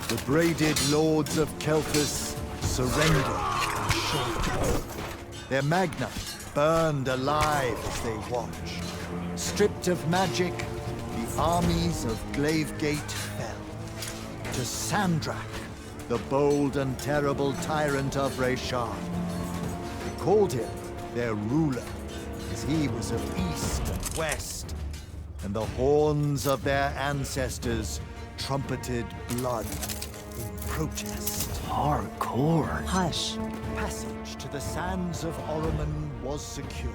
The braided lords of Kelthus surrendered and showed. Their magna burned alive as they watched. Stripped of magic, the armies of Glavegate fell. To Sandrak, the bold and terrible tyrant of Reshar. They called him their ruler, as he was of east and west, and the horns of their ancestors trumpeted blood in protest. Hardcore. Hush. Passage to the sands of Oromon was secured.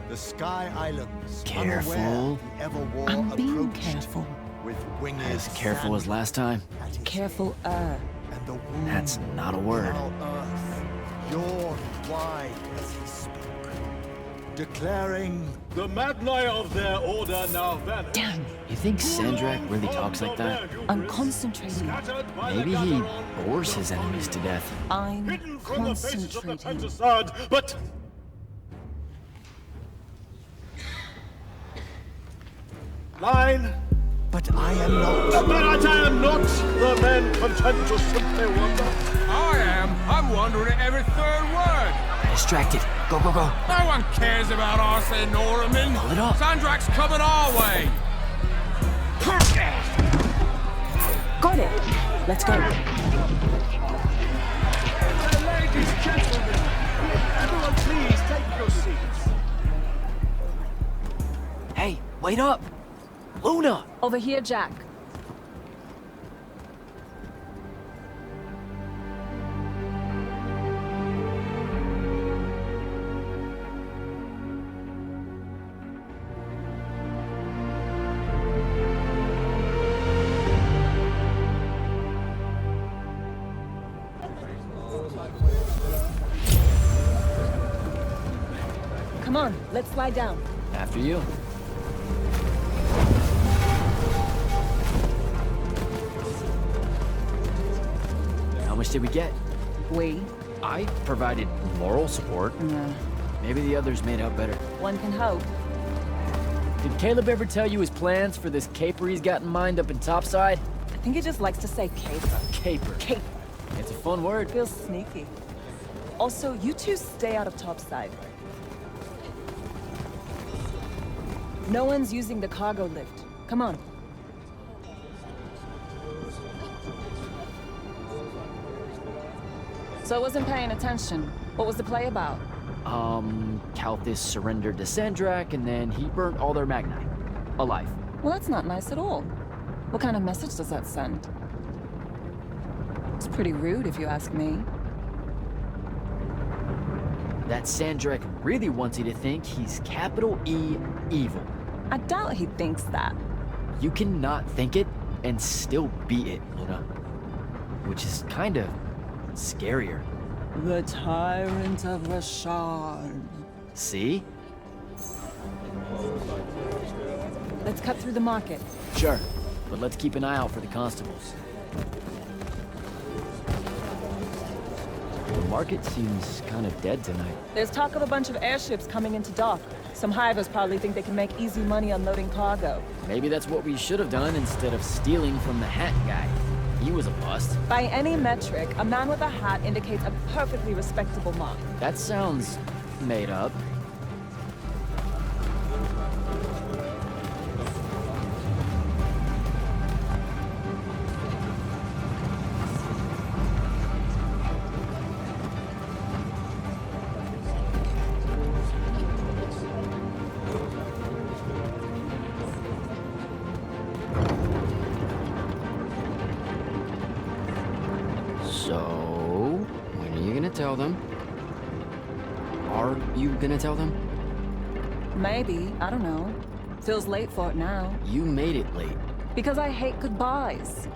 The Sky Islands, Careful. unaware the Everwar I'm being approached careful. with winged As careful as sand last time. at his Careful, And the wound That's not a word. in our earth yawned wide as he spoke, declaring, The Magni of their order now vanish. Damn. You think Sandrak really talks like that? I'm concentrating. Maybe he bores his enemies to death. I'm Hidden from the faces of the concentrating. Pentastad, but line. but I am not. But I am not the men content to simply wonder. I am. I'm wondering at every third word. Distracted. Go, go, go. No one cares about us in Norman. Pull it up. Sandrak's coming our way. Got it. Let's go. Ladies, gentlemen, everyone please take your seats. Hey, wait up. Luna! Over here, Jack. Come on, let's lie down. After you. How much did we get? We? I provided moral support. Yeah. Maybe the others made out better. One can hope. Did Caleb ever tell you his plans for this caper he's got in mind up in Topside? I think he just likes to say caper. Caper. Caper. It's a fun word. Feels sneaky. Also, you two stay out of Topside. No one's using the cargo lift. Come on. So I wasn't paying attention. What was the play about? Kalthus surrendered to Sandrak, and then he burnt all their Magni. Alive. Well, that's not nice at all. What kind of message does that send? It's pretty rude, if you ask me. That Sandrak really wants you to think he's capital E evil. I doubt he thinks that. You cannot think it and still be it, Luna. Which is kind of scarier. The tyrant of Reshar. See? Let's cut through the market. Sure, but let's keep an eye out for the constables. The market seems kind of dead tonight. There's talk of a bunch of airships coming into dock. Some hivers probably think they can make easy money unloading cargo. Maybe that's what we should have done instead of stealing from the hat guy. He was a bust. By any metric, a man with a hat indicates a perfectly respectable mark. That sounds made up. So, when are you gonna tell them? Are you gonna tell them? Maybe, I don't know. Feels late for it now. You made it late. Because I hate goodbyes.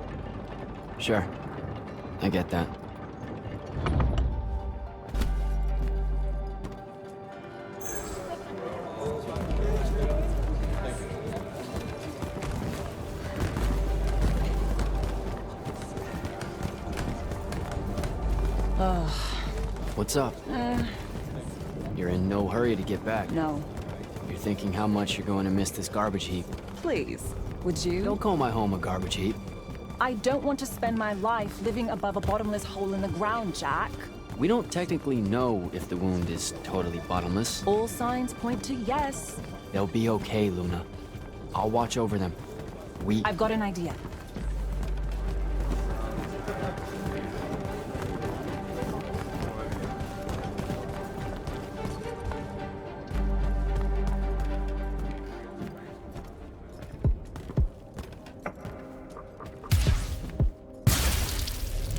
Sure. I get that. What's up? You're in no hurry to get back. No. You you're thinking how much you're going to miss this garbage heap. Please, would you? Don't call my home a garbage heap. I don't want to spend my life living above a bottomless hole in the ground, Jack. We don't technically know if the wound is totally bottomless. All signs point to yes. They'll be okay, Luna. I'll watch over them. I've got an idea.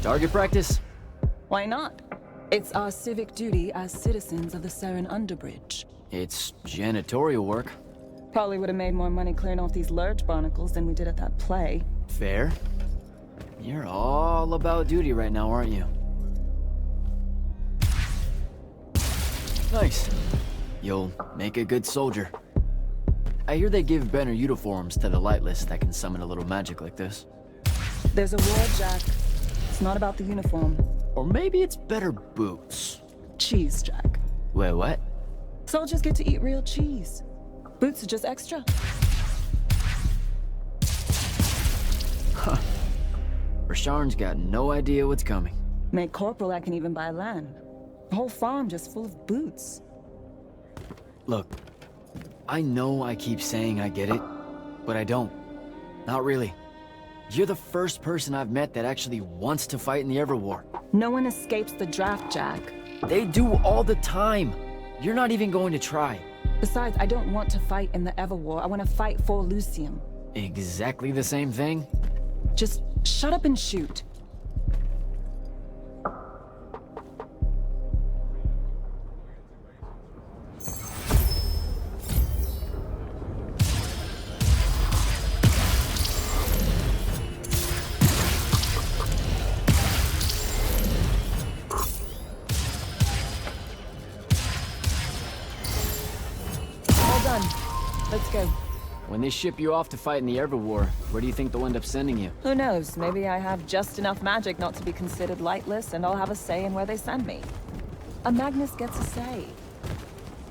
Target practice? Why not? It's our civic duty as citizens of the Seren Underbridge. It's janitorial work. Probably would have made more money clearing off these lurch barnacles than we did at that play. Fair. You're all about duty right now, aren't you? Nice. You'll make a good soldier. I hear they give better uniforms to the lightless that can summon a little magic like this. There's a war, Jack. It's not about the uniform. Or maybe it's better boots. Cheese, Jack. Wait, what? Soldiers get to eat real cheese. Boots are just extra. Rasharn's got no idea what's coming. Made corporal, I can even buy land. The whole farm just full of boots. Look, I know I keep saying I get it, but I don't. Not really. You're the first person I've met that actually wants to fight in the Everwar. No one escapes the draft, Jack. They do all the time. You're not even going to try. Besides, I don't want to fight in the Everwar. I want to fight for Lucium. Exactly the same thing? Just shut up and shoot. Let's go. When they ship you off to fight in the Everwar, where do you think they'll end up sending you? Who knows? Maybe I have just enough magic not to be considered lightless, and I'll have a say in where they send me. A Magnus gets a say.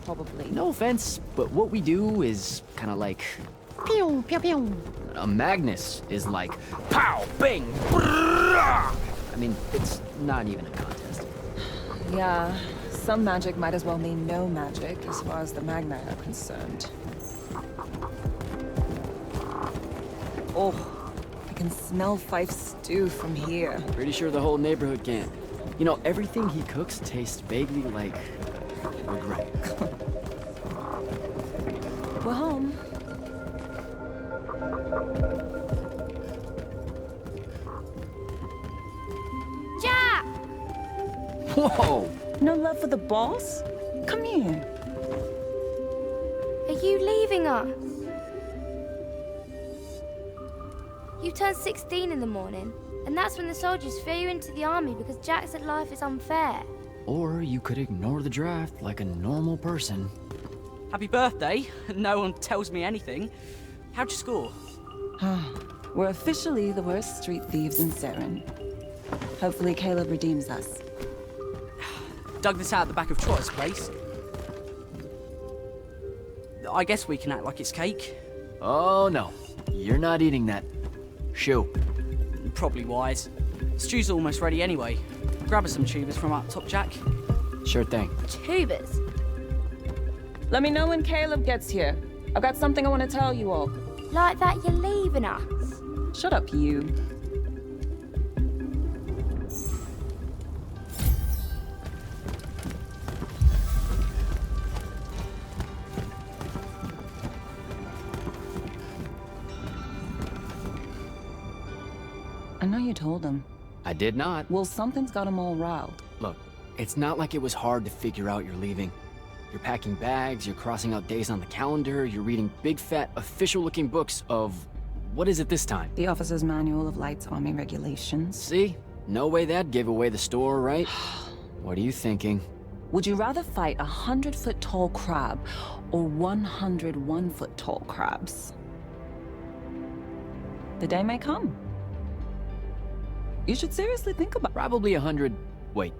Probably. No offense, but what we do is kind of like... Pew, pew, pew. A Magnus is like... Pow, bang, brrrah! I mean, it's not even a contest. Yeah, some magic might as well mean no magic, as far as the Magni are concerned. Oh, I can smell Fife's stew from here. Pretty sure the whole neighborhood can. You know, everything he cooks tastes vaguely like... regret. We're home. Jack! Whoa! No love for the boss? Come here. Are you leaving us? You turned 16 in the morning, and that's when the soldiers throw you into the army because Jack said life is unfair. Or you could ignore the draft like a normal person. Happy birthday. No one tells me anything. How'd you score? We're officially the worst street thieves in Seren. Hopefully Caleb redeems us. Dug this out the back of Trot's place. I guess we can act like it's cake. Oh no, you're not eating that. Shoo. Probably wise. Stew's almost ready anyway. Grab us some tubers from up top, Jack. Sure thing. Tubers. Let me know when Caleb gets here. I've got something I want to tell you all. Like that you're leaving us. Shut up, you. I know you told him. I did not. Well, something's got him all riled. Look, it's not like it was hard to figure out you're leaving. You're packing bags, you're crossing out days on the calendar, you're reading big fat official-looking books of... what is it this time? The Officer's Manual of Lights Army Regulations. See? No way that gave away the store, right? What are you thinking? Would you rather fight 100-foot tall crab or 101-foot tall crabs? The day may come. You should seriously think about it. Probably 100... wait.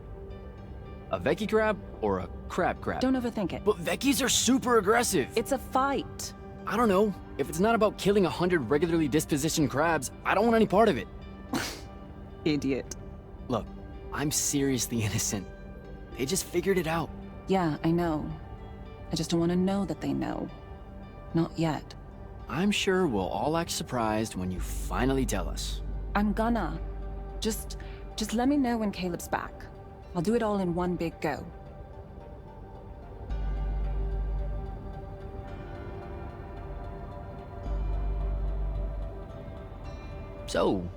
A Vecchi crab or a crab crab? Don't overthink it. But Vecchis are super aggressive. It's a fight. I don't know. If it's not about killing 100 regularly dispositioned crabs, I don't want any part of it. Idiot. Look, I'm seriously innocent. They just figured it out. Yeah, I know. I just don't want to know that they know. Not yet. I'm sure we'll all act surprised when you finally tell us. I'm gonna. Just let me know when Caleb's back. I'll do it all in one big go. So,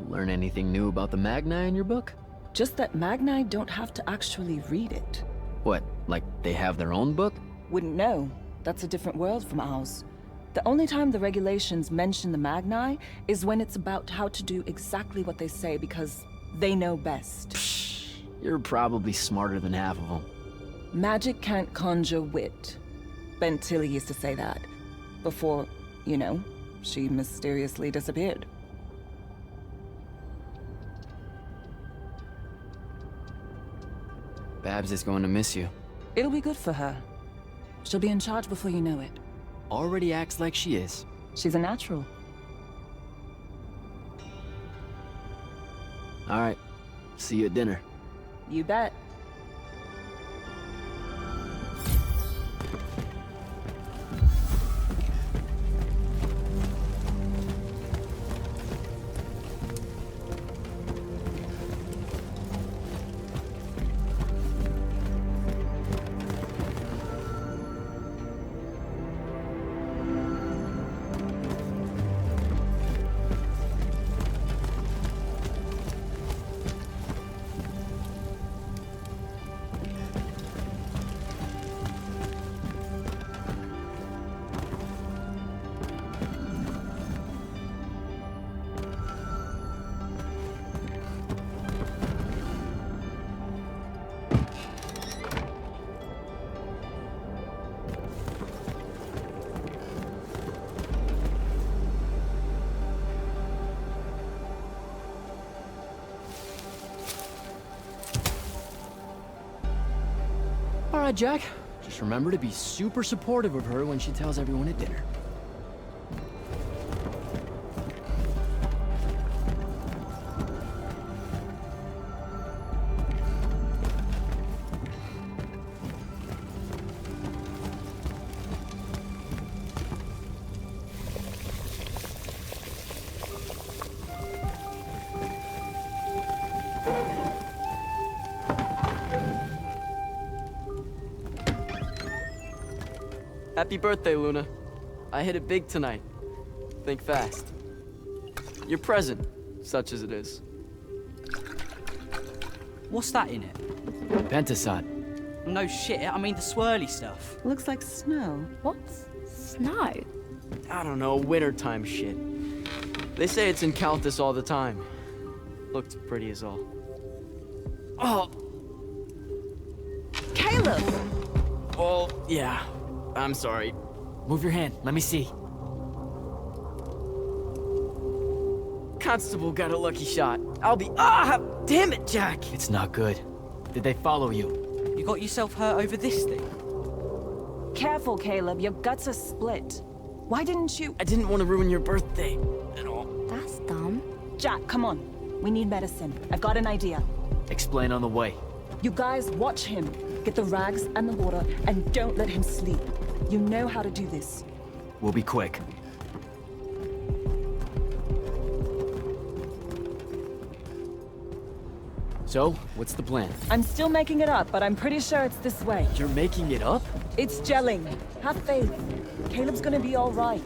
learn anything new about the Magni in your book? Just that Magni don't have to actually read it. What, like they have their own book? Wouldn't know. That's a different world from ours. The only time the regulations mention the Magni is when it's about how to do exactly what they say because they know best. You're probably smarter than half of them. Magic can't conjure wit. Ben Tilly used to say that. Before, you know, she mysteriously disappeared. Babs is going to miss you. It'll be good for her. She'll be in charge before you know it. Already acts like she is. She's a natural. All right. See you at dinner. You bet. All right, Jack. Just remember to be super supportive of her when she tells everyone at dinner. Happy birthday, Luna. I hit it big tonight. Think fast. Your present, such as it is. What's that in it? Pentasod. No shit, I mean the swirly stuff. Looks like snow. What's snow? I don't know, wintertime shit. They say it's in Countess all the time. Looked pretty as all. Oh! Caleb! Well, yeah. I'm sorry. Move your hand. Let me see. Constable got a lucky shot. I'll be— Ah! Damn it, Jack! It's not good. Did they follow you? You got yourself hurt over this thing? Careful, Caleb. Your guts are split. Why didn't you— I didn't want to ruin your birthday at all. That's dumb. Jack, come on. We need medicine. I've got an idea. Explain on the way. You guys watch him. Get the rags and the water, and don't let him sleep. You know how to do this. We'll be quick. So, what's the plan? I'm still making it up, but I'm pretty sure it's this way. You're making it up? It's gelling. Have faith. Caleb's gonna be all right.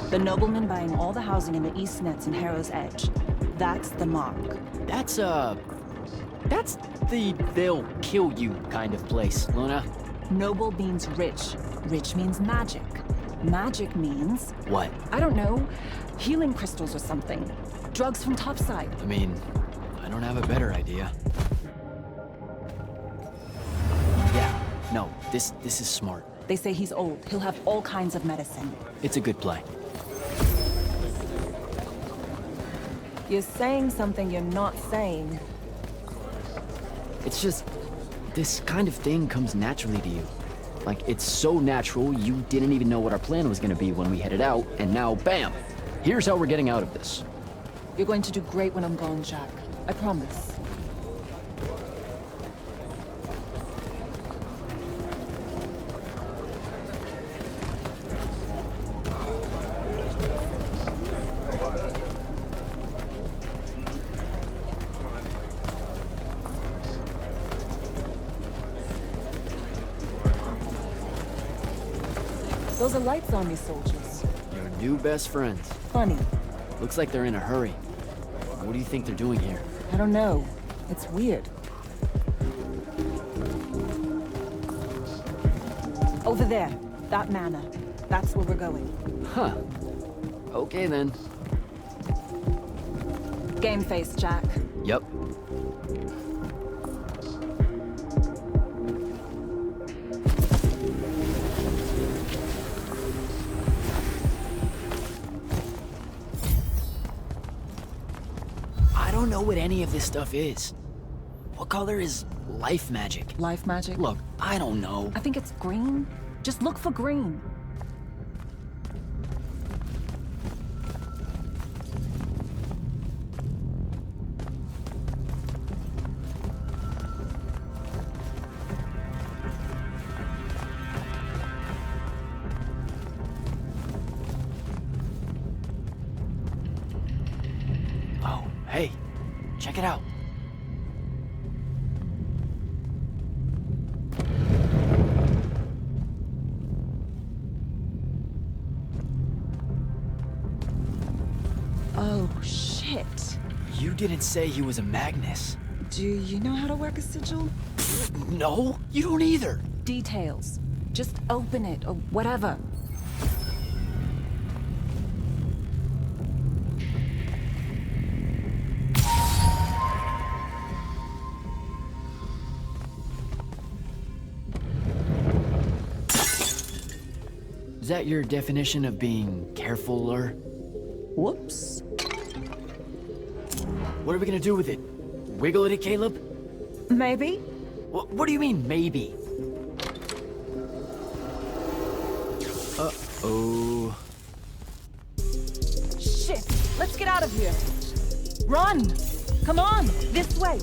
The nobleman buying all the housing in the East Nets and Harrow's Edge. That's the mark. That's the they'll kill you kind of place, Luna. Noble means rich. Rich means magic. Magic means, What? I don't know, healing crystals or something. Drugs from topside. I mean, I don't have a better idea. Yeah, no, this is smart. They say he's old. He'll have all kinds of medicine. It's a good play. You're saying something you're not saying. It's just, this kind of thing comes naturally to you. Like, it's so natural, you didn't even know what our plan was gonna be when we headed out, and now, bam! Here's how we're getting out of this. You're going to do great when I'm gone, Jack. I promise. Those are Lights Army soldiers. Your new best friends. Funny. Looks like they're in a hurry. What do you think they're doing here? I don't know. It's weird. Over there. That manor. That's where we're going. Huh. Okay then. Game face, Jack. Yep. I don't know what any of this stuff is. What color is life magic? Life magic? Look, I don't know. I think it's green. Just look for green. Oh, hey, check it out. Oh, shit. You didn't say he was a Magnus. Do you know how to work a sigil? No, you don't either. Details. Just open it, or whatever. Is that your definition of being carefuler? Whoops. What are we gonna do with it? Wiggle at it, Caleb? Maybe? What do you mean, maybe? Uh-oh. Shit! Let's get out of here! Run! Come on! This way!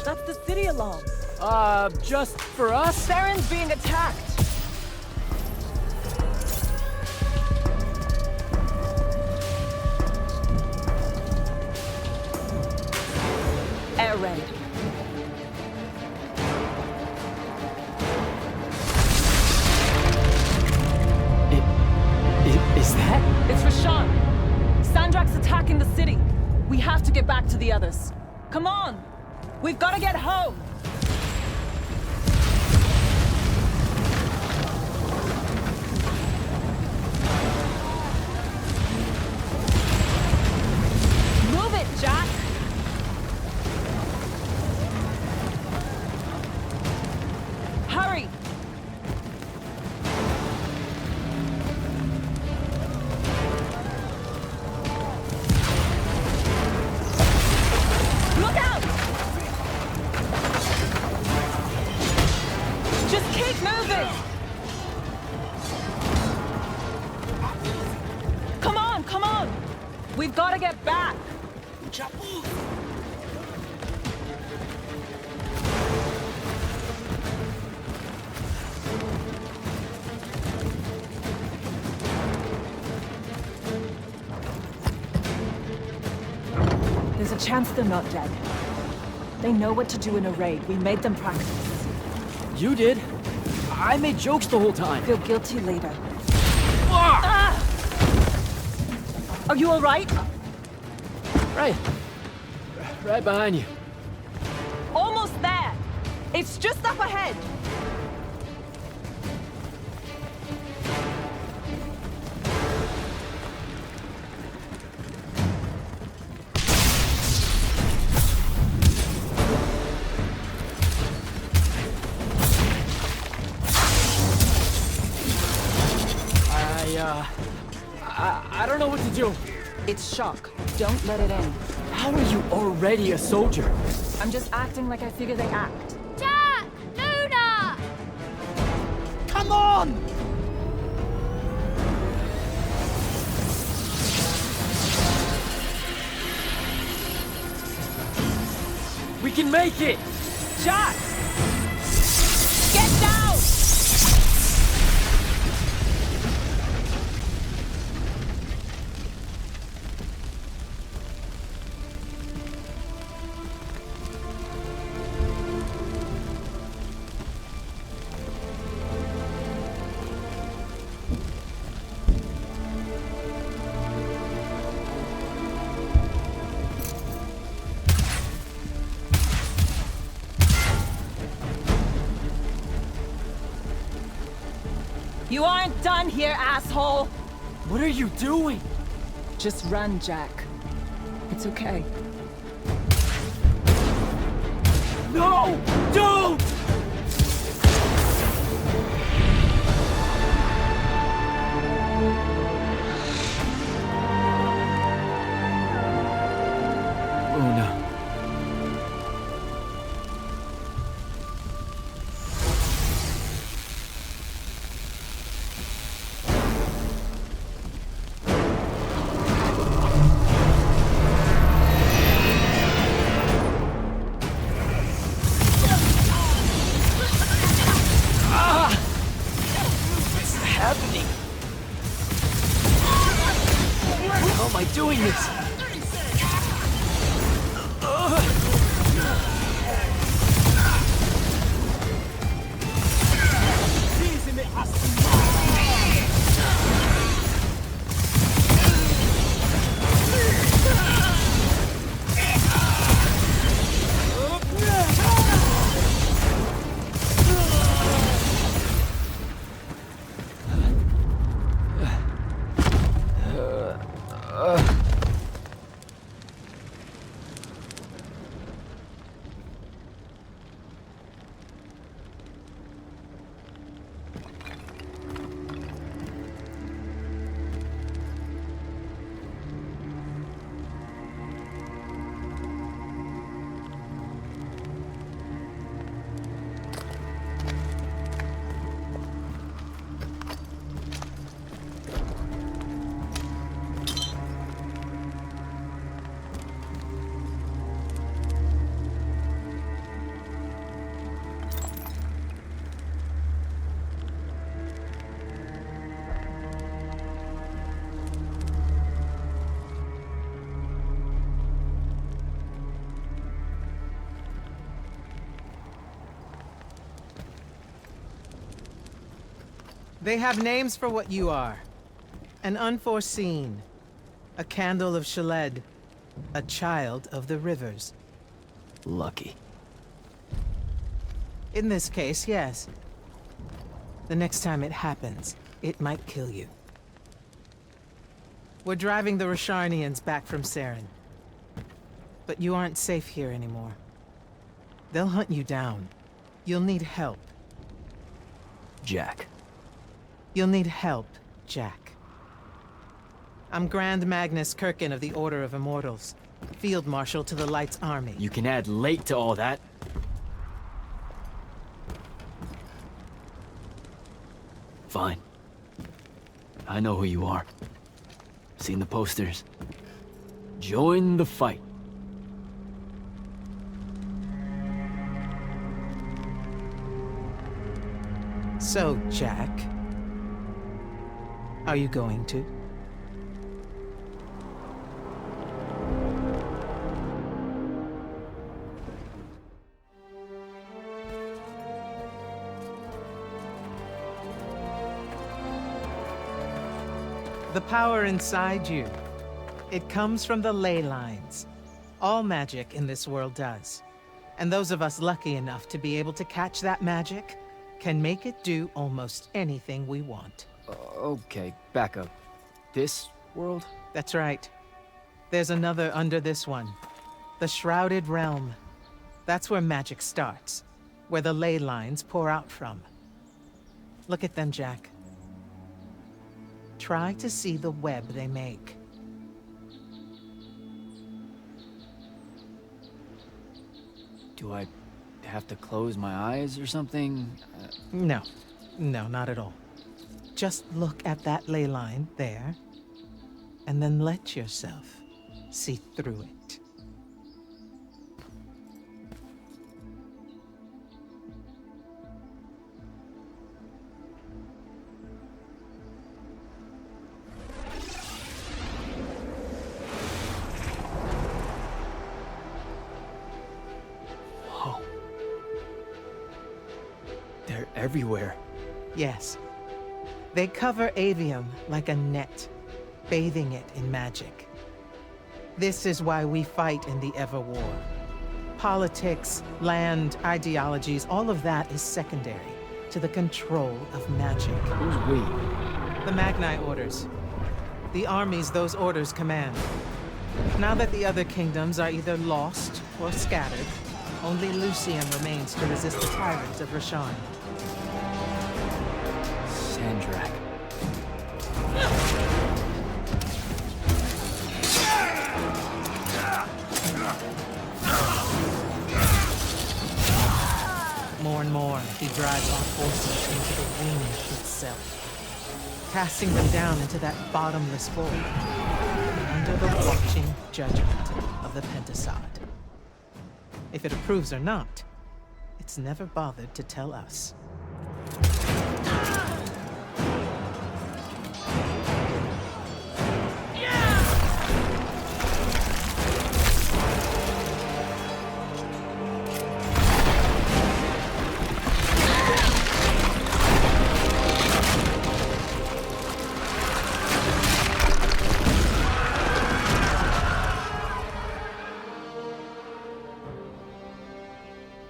That's the city alarm. Just for us? Saren's being attacked! Air raid. Is that? It's Rashawn. Sandrak's attacking the city. We have to get back to the others. Come on! We've got to get home! Move it, Jack! Hurry! Look out! Just keep moving! Come on, come on! We've got to get back! There's a chance they're not dead. They know what to do in a raid. We made them practice. You did. I made jokes the whole time. Feel guilty later. Ah! Are you all right? Right. Right behind you. Almost there. It's just up ahead. I don't know what to do. It's shock. Don't let it in. How are you already a soldier? I'm just acting like I figure they act. Jack! Luna! Come on! We can make it! Jack! Get down! You aren't done here, asshole! What are you doing? Just run, Jack. It's okay. No! Don't! Luna. How am I doing this? They have names for what you are. An unforeseen. A candle of Shaled. A child of the rivers. Lucky. In this case, yes. The next time it happens, it might kill you. We're driving the Rasharnians back from Saren. But you aren't safe here anymore. They'll hunt you down. You'll need help. Jack. You'll need help, Jack. I'm Grand Magnus Kirkin of the Order of Immortals, Field Marshal to the Light's Army. You can add late to all that. Fine. I know who you are. Seen the posters. Join the fight. So, Jack, are you going to? The power inside you. It comes from the ley lines. All magic in this world does. And those of us lucky enough to be able to catch that magic can make it do almost anything we want. Okay, back up. This world? That's right. There's another under this one. The Shrouded Realm. That's where magic starts. Where the ley lines pour out from. Look at them, Jack. Try to see the web they make. Do I have to close my eyes or something? No. No, not at all. Just look at that ley line there, and then let yourself see through it. Whoa. They're everywhere. Yes. They cover Aveum like a net, bathing it in magic. This is why we fight in the Everwar. Politics, land, ideologies, all of that is secondary to the control of magic. Who's we? The Magni orders. The armies those orders command. Now that the other kingdoms are either lost or scattered, only Lucium remains to resist the tyrant of Rasharn. Sandrak. More and more, he drives our forces into the wind itself, casting them down into that bottomless void, under the watching judgment of the Pentasod. If it approves or not, it's never bothered to tell us.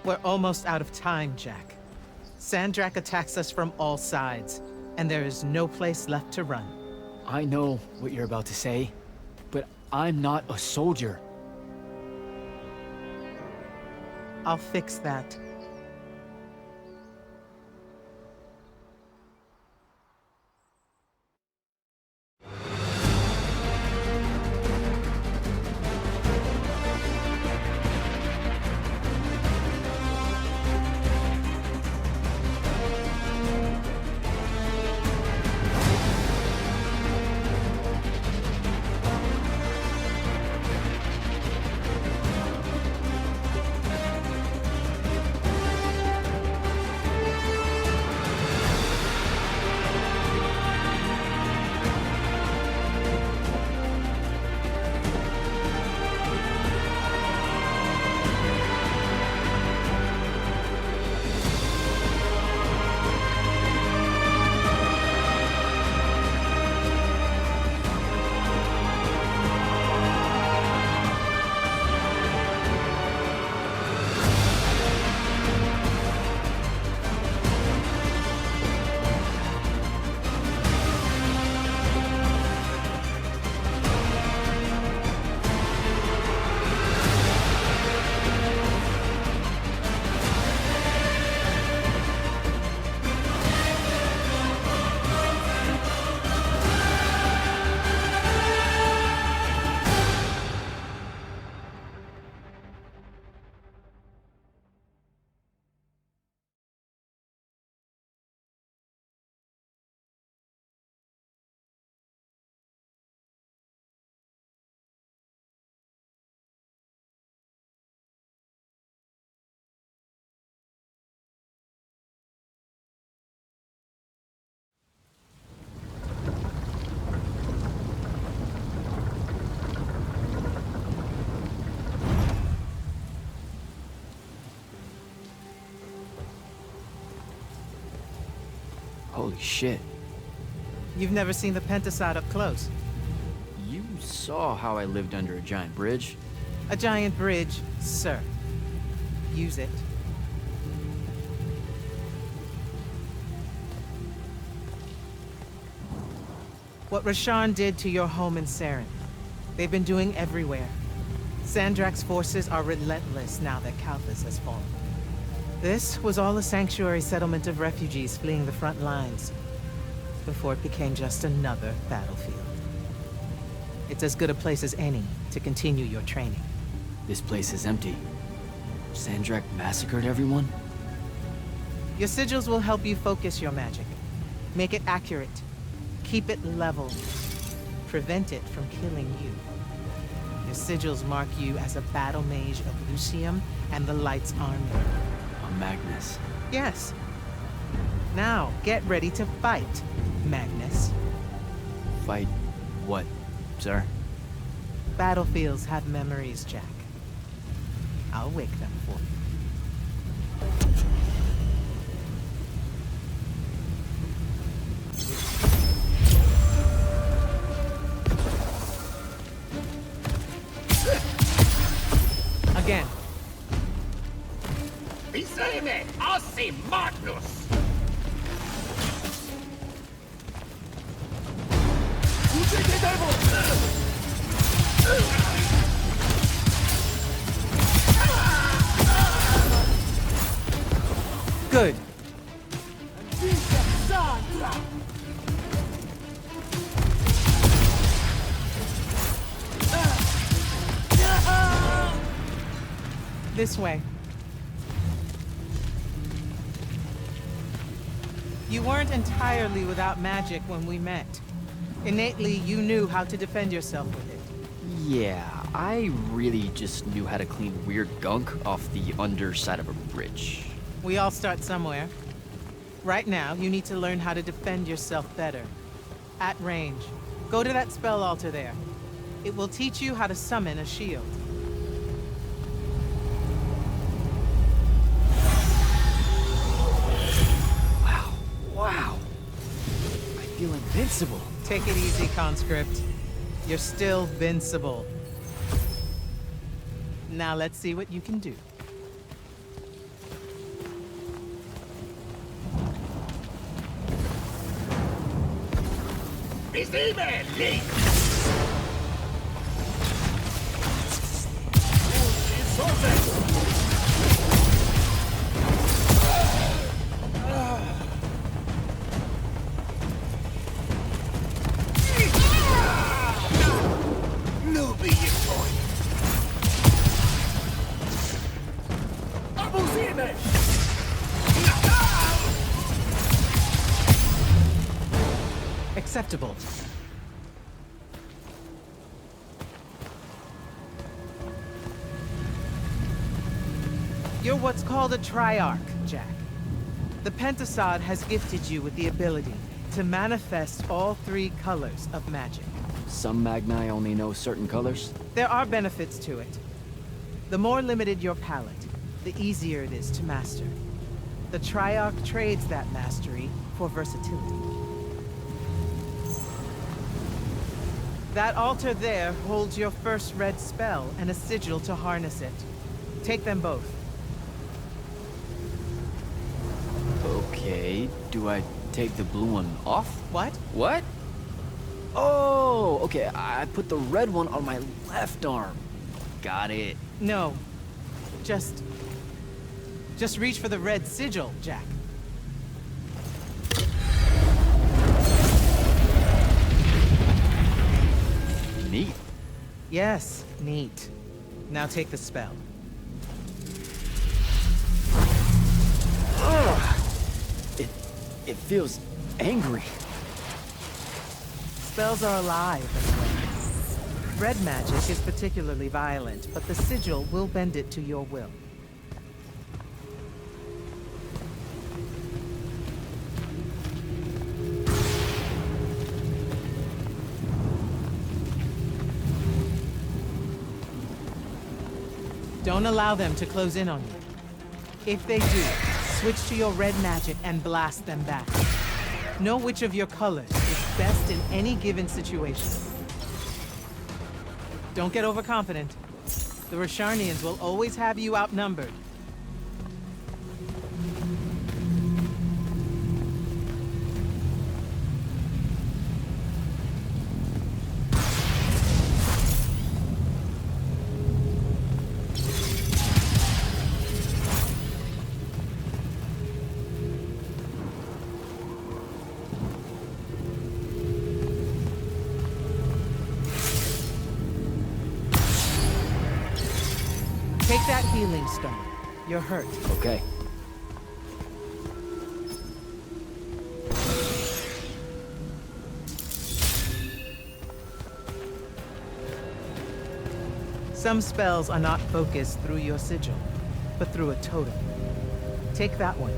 We're almost out of time, Jack. Sandrak attacks us from all sides, and there is no place left to run. I know what you're about to say, but I'm not a soldier. I'll fix that. Holy shit. You've never seen the Pentasod up close. You saw how I lived under a giant bridge. A giant bridge, sir. Use it. What Rasharn did to your home in Saren, they've been doing everywhere. Sandrak's forces are relentless now that Kalthus has fallen. This was all a sanctuary settlement of refugees fleeing the front lines, before it became just another battlefield. It's as good a place as any to continue your training. This place is empty. Sandrak massacred everyone? Your sigils will help you focus your magic. Make it accurate. Keep it level. Prevent it from killing you. Your sigils mark you as a battle mage of Lucium and the Light's army. A Magnus. Yes. Now, get ready to fight, Magnus. Fight what, sir? Battlefields have memories, Jack. I'll wake them for you. Again. Insieme a se Magnus! Uccidete devil! Good. This way. You weren't entirely without magic when we met. Innately, you knew how to defend yourself with it. Yeah, I really just knew how to clean weird gunk off the underside of a bridge. We all start somewhere. Right now, you need to learn how to defend yourself better. At range. Go to that spell altar there. It will teach you how to summon a shield. Wow. I feel invincible. Take it easy, conscript. You're still vincible. Now let's see what you can do. Receive, Link! Acceptable. You're what's called a Triarch, Jack. The Pentasod has gifted you with the ability to manifest all three colors of magic. Some Magni only know certain colors? There are benefits to it. The more limited your palette, the easier it is to master. The Triarch trades that mastery for versatility. That altar there holds your first red spell and a sigil to harness it. Take them both. Okay, do I take the blue one off? What? What? Oh, okay, I put the red one on my left arm. Got it. No. Just reach for the red sigil, Jack. Neat. Yes, neat. Now take the spell. It feels angry. Spells are alive in a way. Red magic is particularly violent, but the sigil will bend it to your will. Don't allow them to close in on you. If they do, switch to your red magic and blast them back. Know which of your colors is best in any given situation. Don't get overconfident. The Rosharnians will always have you outnumbered. Take that healing stone. You're hurt. Okay. Some spells are not focused through your sigil, but through a totem. Take that one.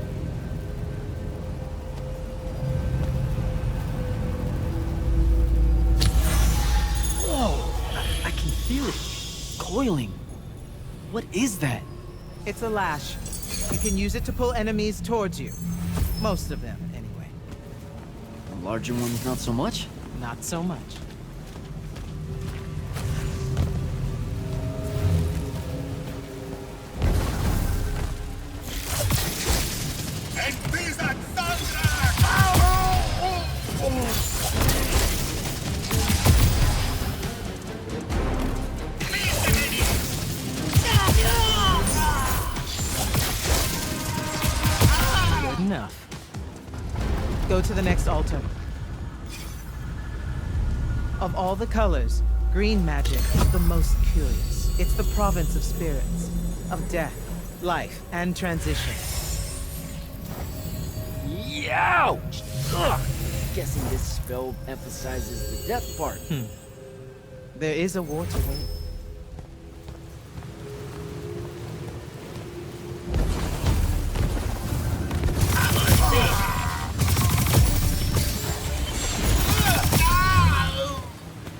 Whoa! I can feel it. Coiling. What is that? It's a lash. You can use it to pull enemies towards you. Most of them, anyway. The larger ones, not so much? Not so much. Good enough. Go to the next altar. Of all the colors, green magic is the most curious. It's the province of spirits, of death, life, and transition. Ouch! Ugh. Guessing this spell emphasizes the death part. There is a war to win.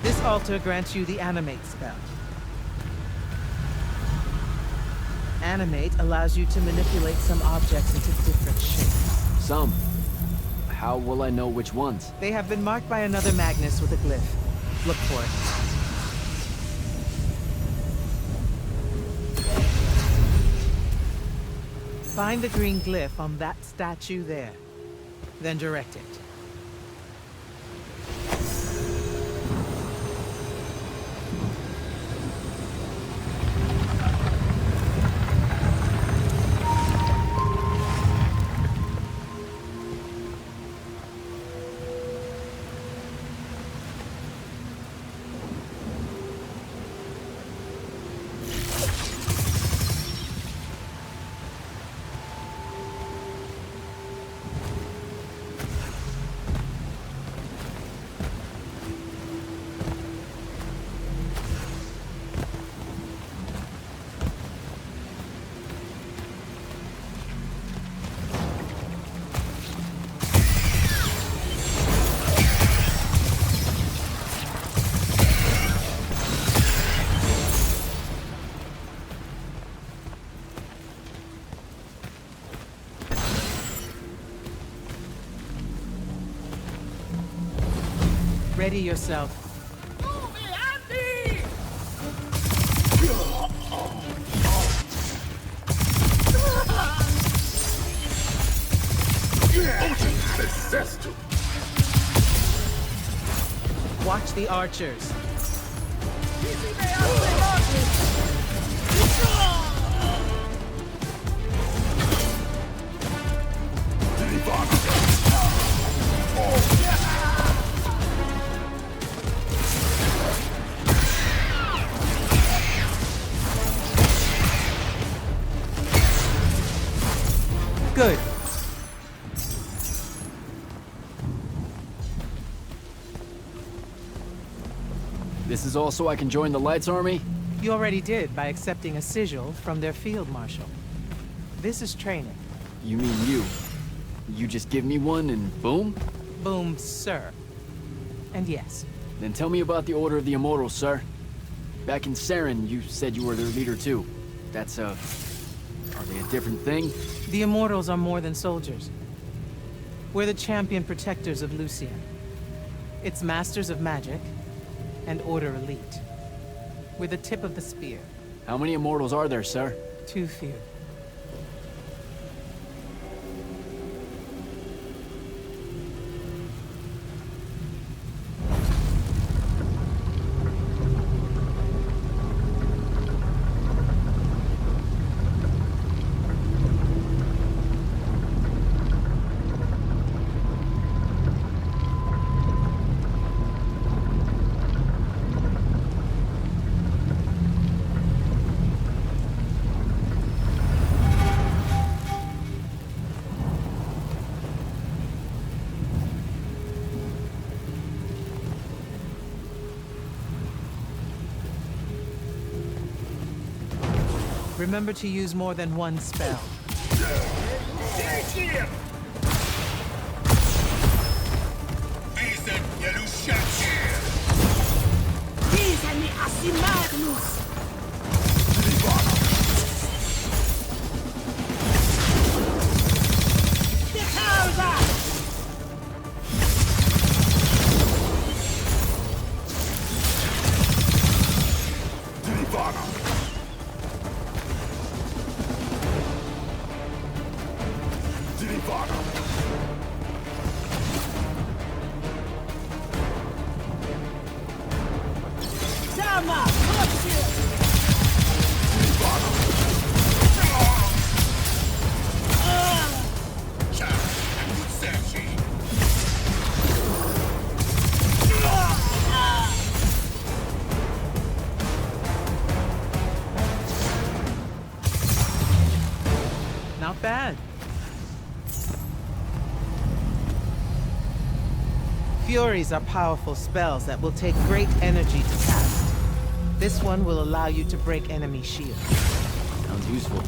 This altar grants you the Animate spell. Animate allows you to manipulate some objects into different shapes. Some. How will I know which ones? They have been marked by another Magnus with a glyph. Look for it. Find the green glyph on that statue there. Then direct it. Ready yourself. Watch the archers. Good. This is all so I can join the Lights Army? You already did by accepting a sigil from their field marshal. This is training. You mean you? You just give me one and boom? Boom, sir. And yes, Then tell me about the Order of the Immortals, sir. Back in Saren, you said you were their leader too. That's are they a different thing? the Immortals are more than soldiers. We're the champion protectors of Lucia. It's Masters of Magic and Order Elite. We're the tip of the spear. How many Immortals are there, sir? Too few. Remember to use more than one spell. Not bad. Furies are powerful spells that will take great energy to cast. This one will allow you to break enemy shields. Sounds useful.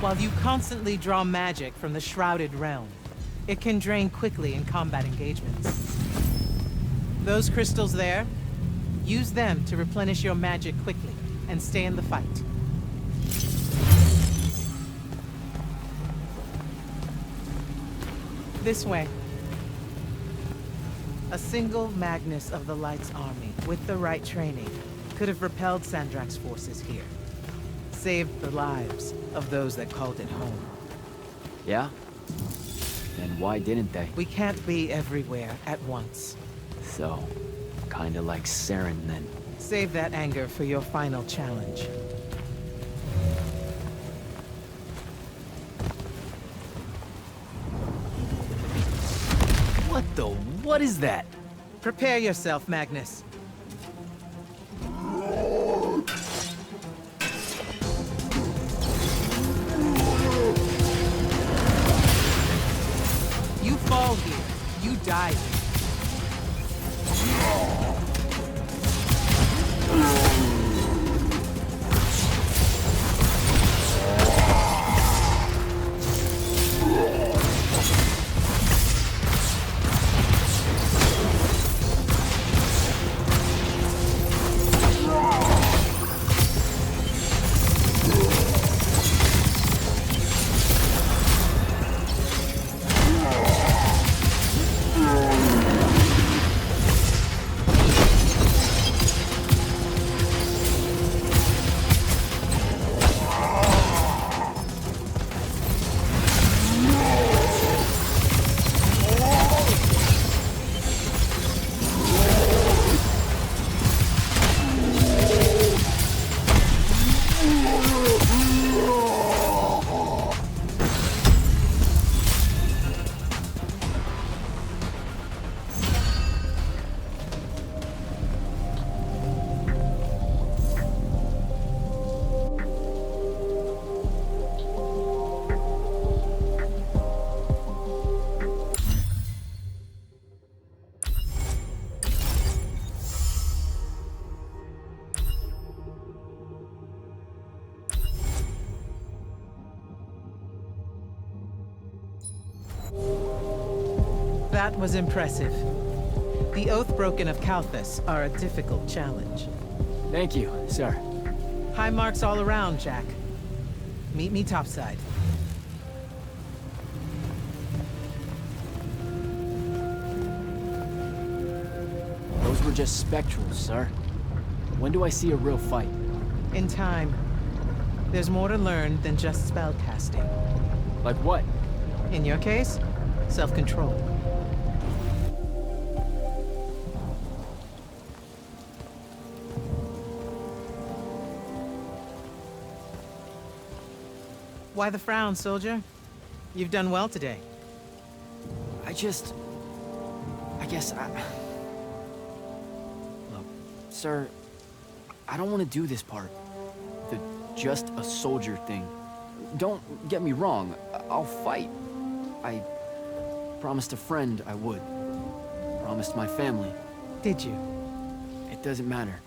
While you constantly draw magic from the Shrouded Realm, it can drain quickly in combat engagements. Those crystals there, use them to replenish your magic quickly and stay in the fight. This way. A single Magnus of the Light's army, with the right training, could have repelled Sandrak's forces here. Saved the lives of those that called it home. Yeah? Then why didn't they? We can't be everywhere at once. So, kinda like Saren then. Save that anger for your final challenge. What is that? Prepare yourself, Magnus. You fall here, you die here. that was impressive. The Oathbroken of Kalthus are a difficult challenge. Thank you, sir. High marks all around, Jack. Meet me topside. Those were just spectrals, sir. When do I see a real fight? In time. There's more to learn than just spell casting. Like what? In your case, self-control. Why the frown, soldier? You've done well today. I guess Look, sir, I don't want to do this part. The just a soldier thing. Don't get me wrong, I'll fight. I promised a friend I would. Promised my family. Did you? It doesn't matter.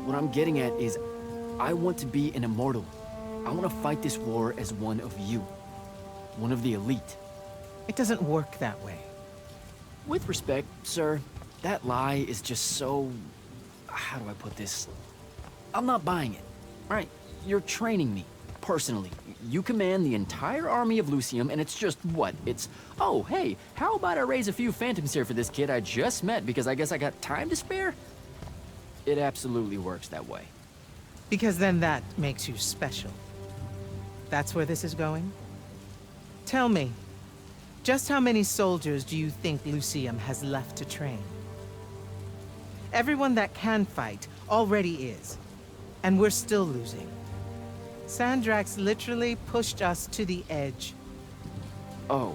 What I'm getting at is, I want to be an immortal. I want to fight this war as one of you. One of the elite. It doesn't work that way. With respect, sir, that lie is just so... How do I put this? I'm not buying it. Right? You're training me, personally. You command the entire army of Lucium, and it's just what? It's, oh, hey, how about I raise a few phantoms here for this kid I just met because I guess I got time to spare? It absolutely works that way. Because then that makes you special. That's where this is going? Tell me, just how many soldiers do you think Lucium has left to train? Everyone that can fight already is, and we're still losing. Sandrax literally pushed us to the edge. Oh,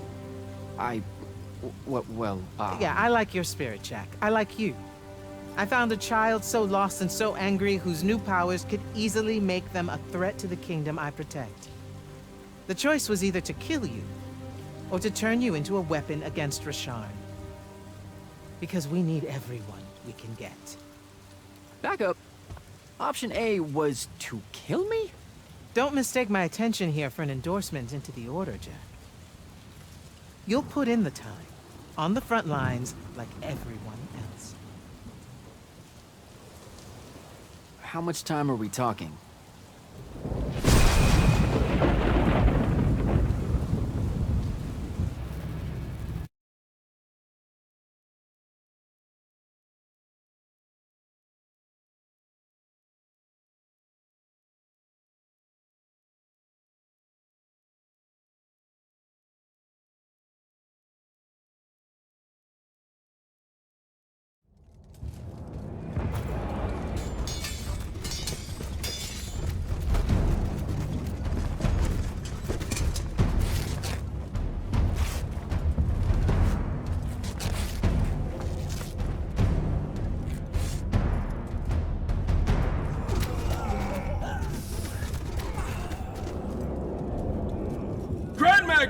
Yeah, I like your spirit, Jack. I like you. I found a child so lost and so angry whose new powers could easily make them a threat to the kingdom I protect. The choice was either to kill you, or to turn you into a weapon against Rasharn. Because we need everyone we can get. Back up. Option A was to kill me? Don't mistake my attention here for an endorsement into the Order, Jack. You'll put in the time, on the front lines, like everyone else. How much time are we talking?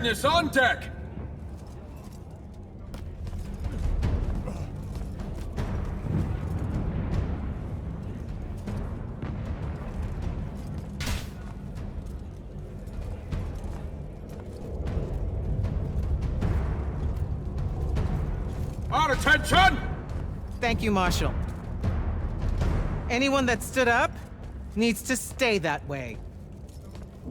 Magnus on deck! Our attention! Thank you, Marshal. Anyone that stood up needs to stay that way.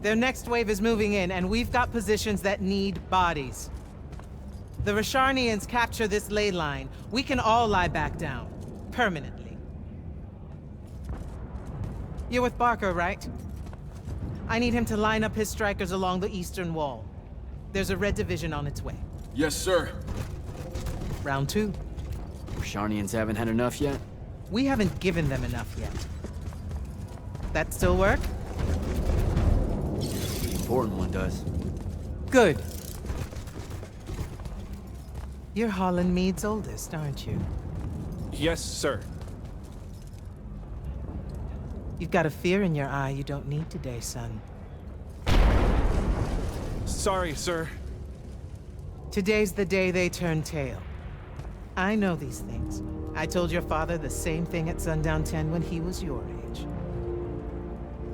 Their next wave is moving in, and we've got positions that need bodies. The Rasharnians capture this ley line, we can all lie back down. Permanently. You're with Barker, right? I need him to line up his strikers along the eastern wall. There's a red division on its way. Yes, sir. Round 2. Rasharnians haven't had enough yet? We haven't given them enough yet. That still work? The important one does. Good. You're Holland Mead's oldest, aren't you? Yes, sir. You've got a fear in your eye you don't need today, son. Sorry, sir. Today's the day they turn tail. I know these things. I told your father the same thing at Sundown 10 when he was your age.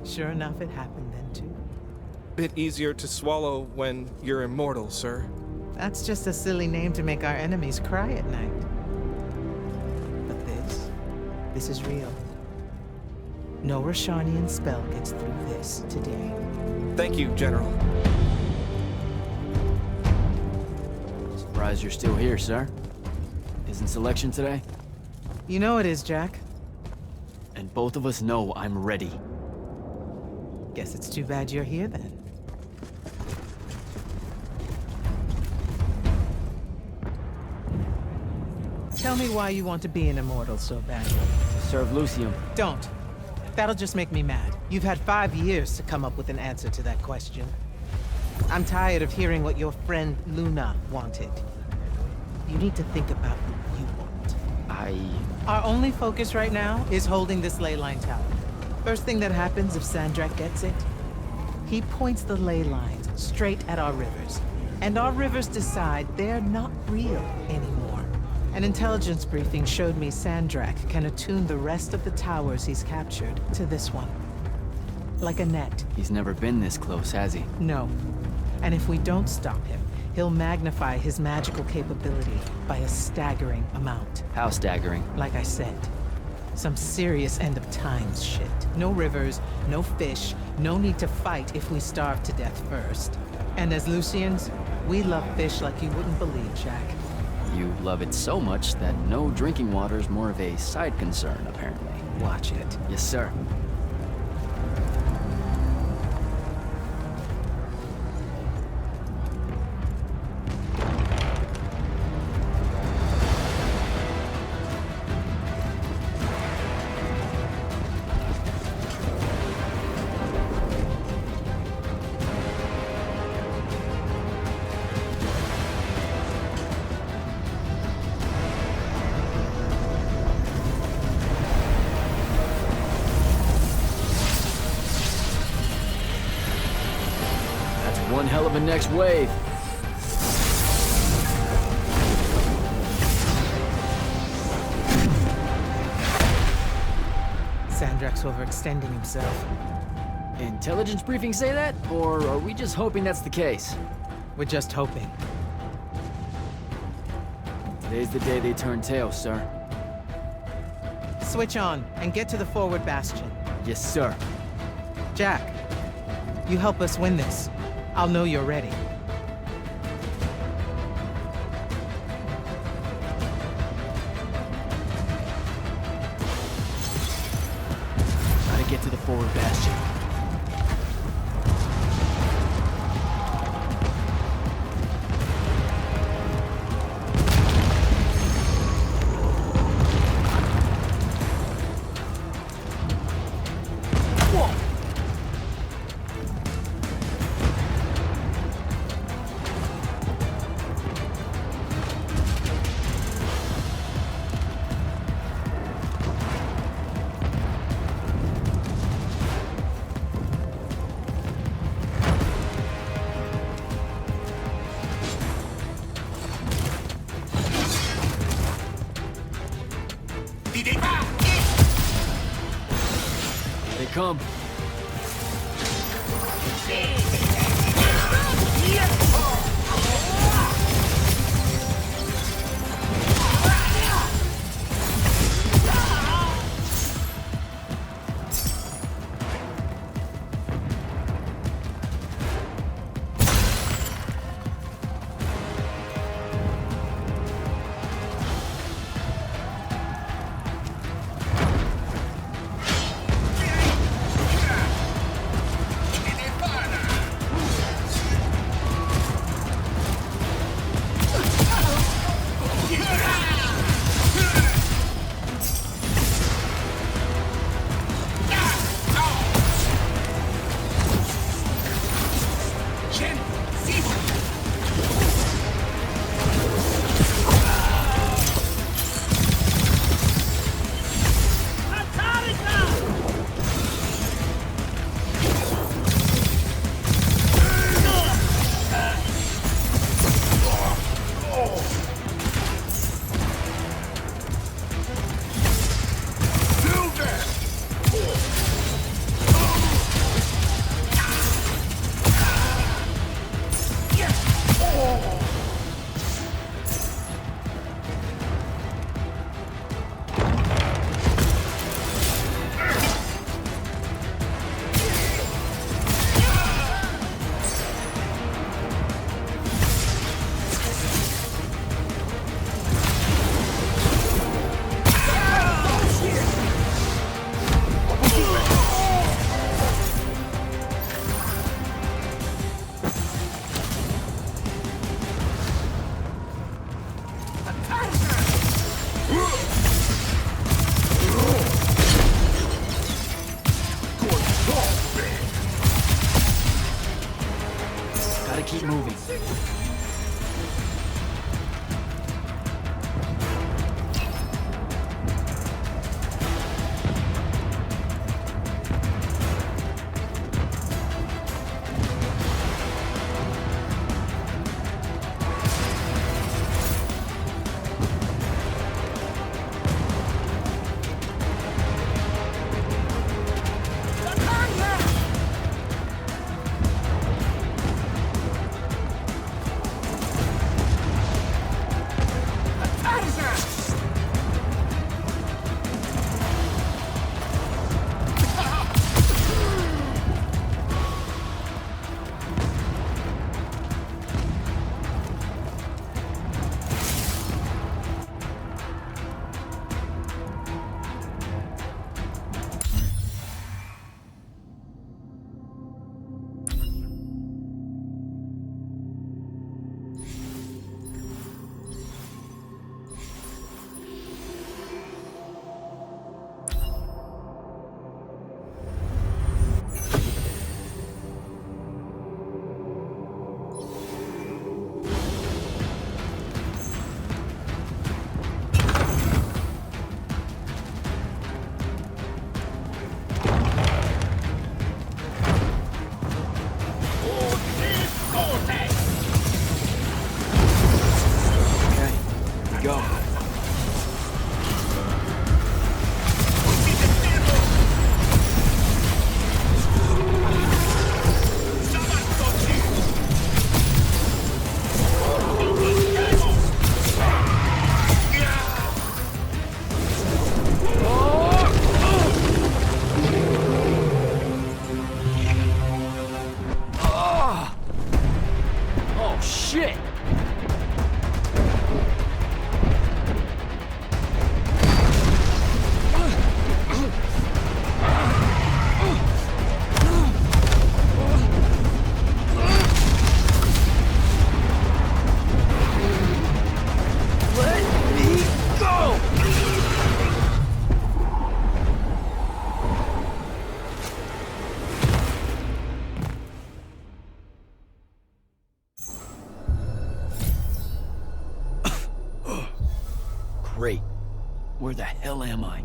Sure enough, it happened then too. Bit easier to swallow when you're immortal, sir. That's just a silly name to make our enemies cry at night. But this is real. No Rashanian spell gets through this today. Thank you, General. Surprised you're still here, sir. Isn't selection today? You know it is, Jack. And both of us know I'm ready. Guess it's too bad you're here then. Tell me why you want to be an immortal so badly. Serve Lucium. Don't. That'll just make me mad. You've had 5 years to come up with an answer to that question. I'm tired of hearing what your friend Luna wanted. You need to think about what you want. Our only focus right now is holding this ley line tower. First thing that happens if Sandrak gets it, he points the ley lines straight at our rivers. And our rivers decide they're not real anymore. An intelligence briefing showed me Sandrak can attune the rest of the towers he's captured to this one. Like a net. He's never been this close, has he? No. And if we don't stop him, he'll magnify his magical capability by a staggering amount. How staggering? Like I said, some serious end of times shit. No rivers, no fish, no need to fight if we starve to death first. And as Lucians, we love fish like you wouldn't believe, Jack. You love it so much that no drinking water is more of a side concern, apparently. Watch it. Yes, sir. One hell of a next wave. Sandrak's overextending himself. Intelligence briefings say that? Or are we just hoping that's the case? We're just hoping. Today's the day they turn tail, sir. Switch on and get to the forward bastion. Yes, sir. Jack, you help us win this. I'll know you're ready. Gotta get to the forward bastion. They come. go. Oh, shit! Let me go! Great. Where the hell am I?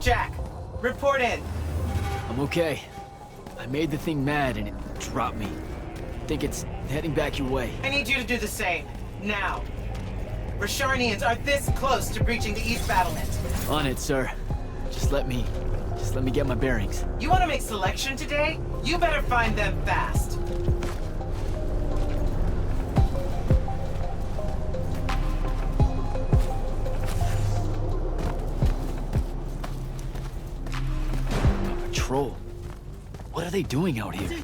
Jack, report in. I'm okay. I made the thing mad and it dropped me. Think it's heading back your way. I need you to do the same. Now. Rasharnians are this close to breaching the East battlement. On it, sir. Just let me get my bearings. You want to make selection today? You better find them fast. A patrol? What are they doing out here?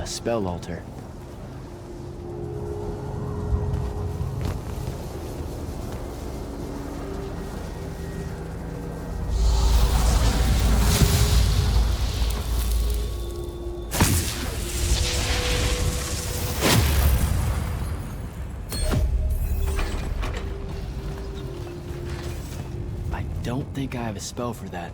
A spell altar. I don't think I have a spell for that.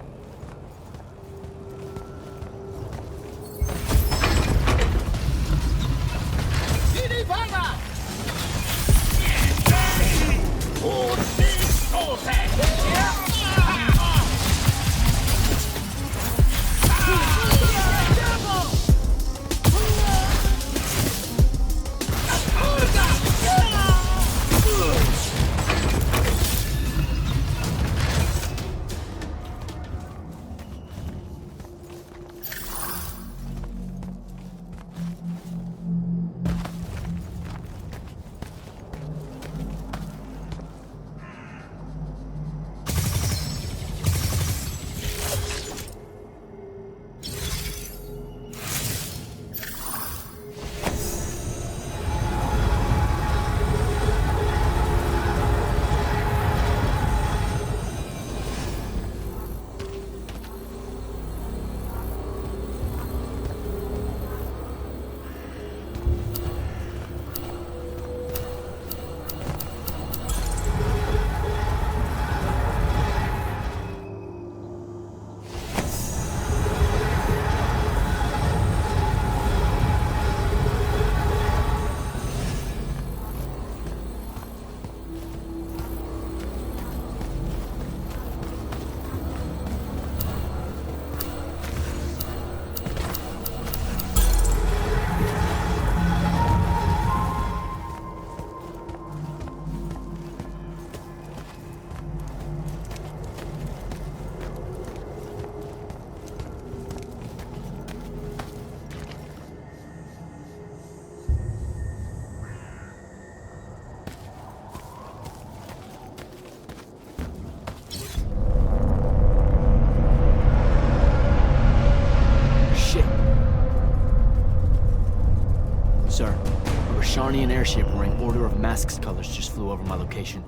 An airship wearing Order of Masks colors just flew over my location.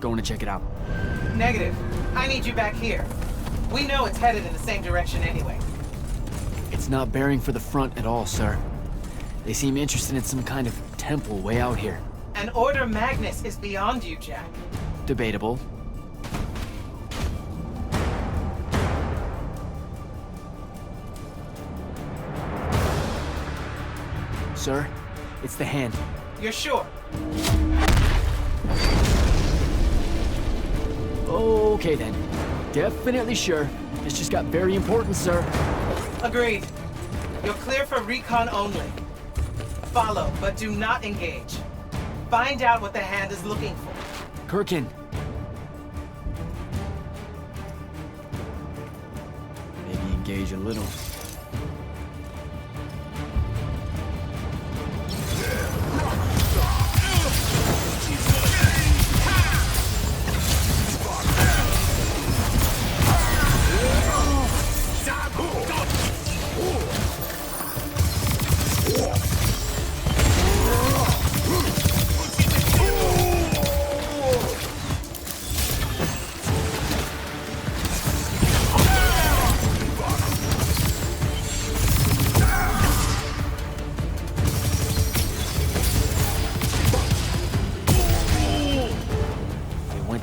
Going to check it out. Negative. I need you back here. We know it's headed in the same direction anyway. It's not bearing for the front at all, sir. They seem interested in some kind of temple way out here. An Order Magnus is beyond you, Jack. Debatable. Sir, it's the hand. You're sure? Okay then. Definitely sure. This just got very important, sir. Agreed. You're clear for recon only. Follow, but do not engage. Find out what the hand is looking for. Kirkin. Maybe engage a little.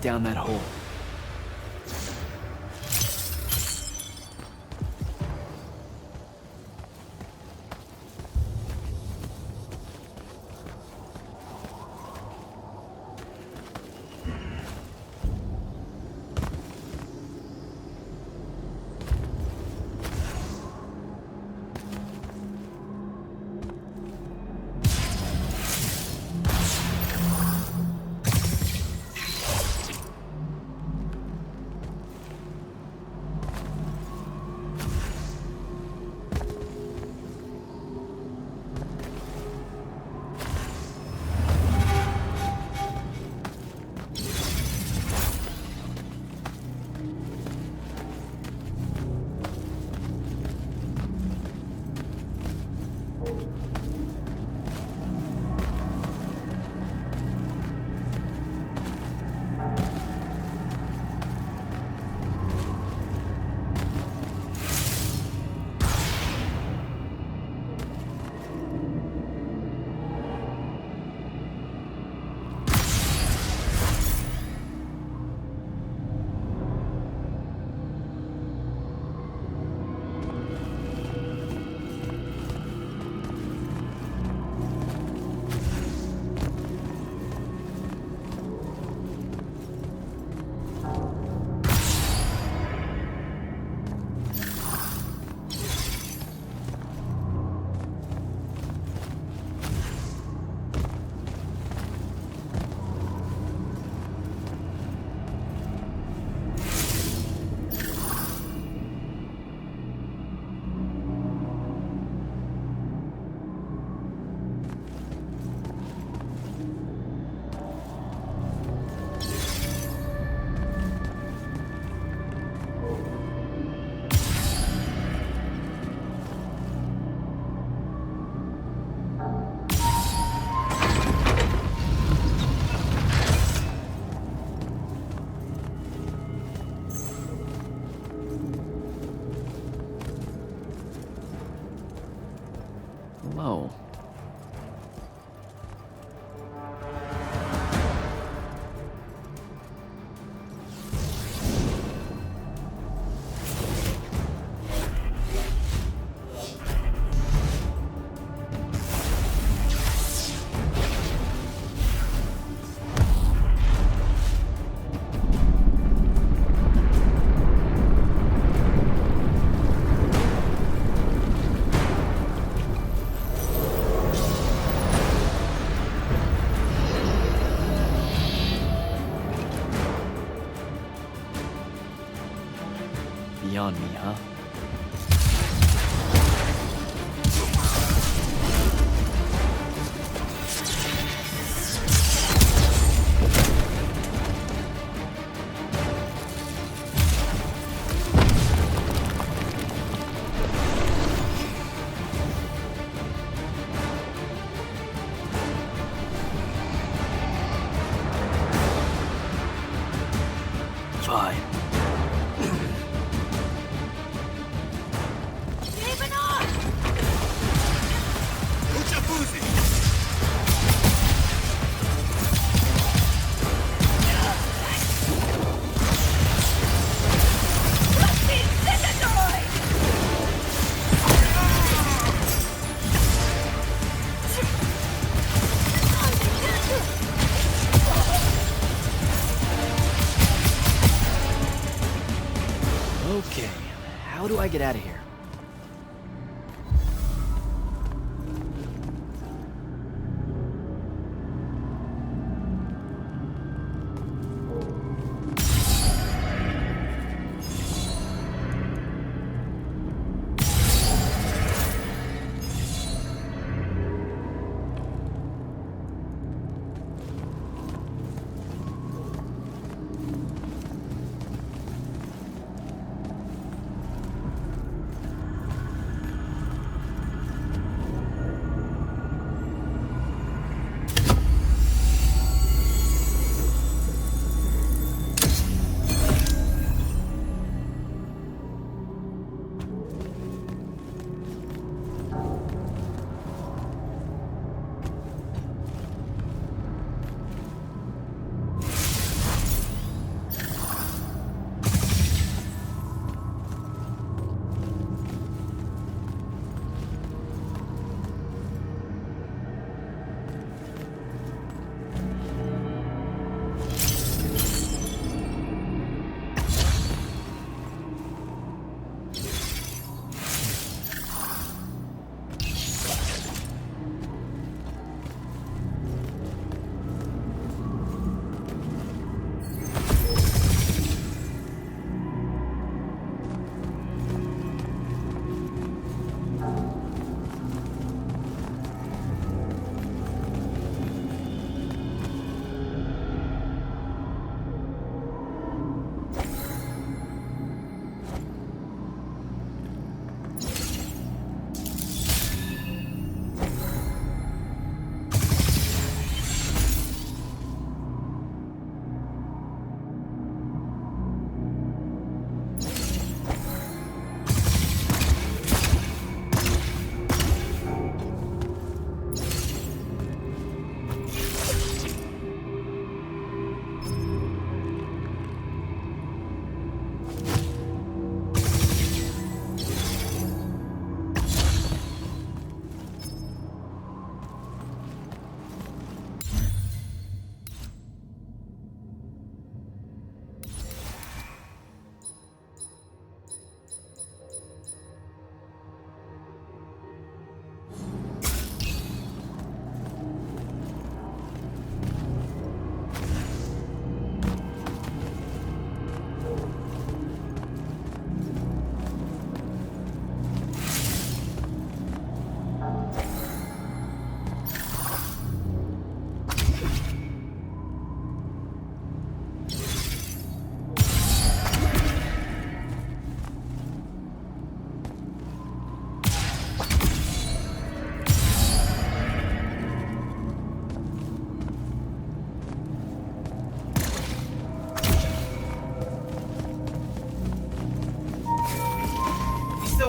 Down that hole. slow. Beyond me, huh? Fine. Okay, how do I get out of here?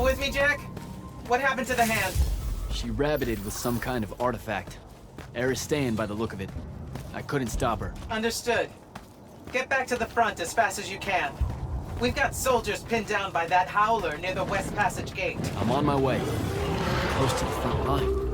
With me, Jack? What happened to the hand? She rabbited with some kind of artifact. Aristean by the look of it. I couldn't stop her. Understood. Get back to the front as fast as you can. We've got soldiers pinned down by that howler near the West Passage gate. I'm on my way. Close to the front line.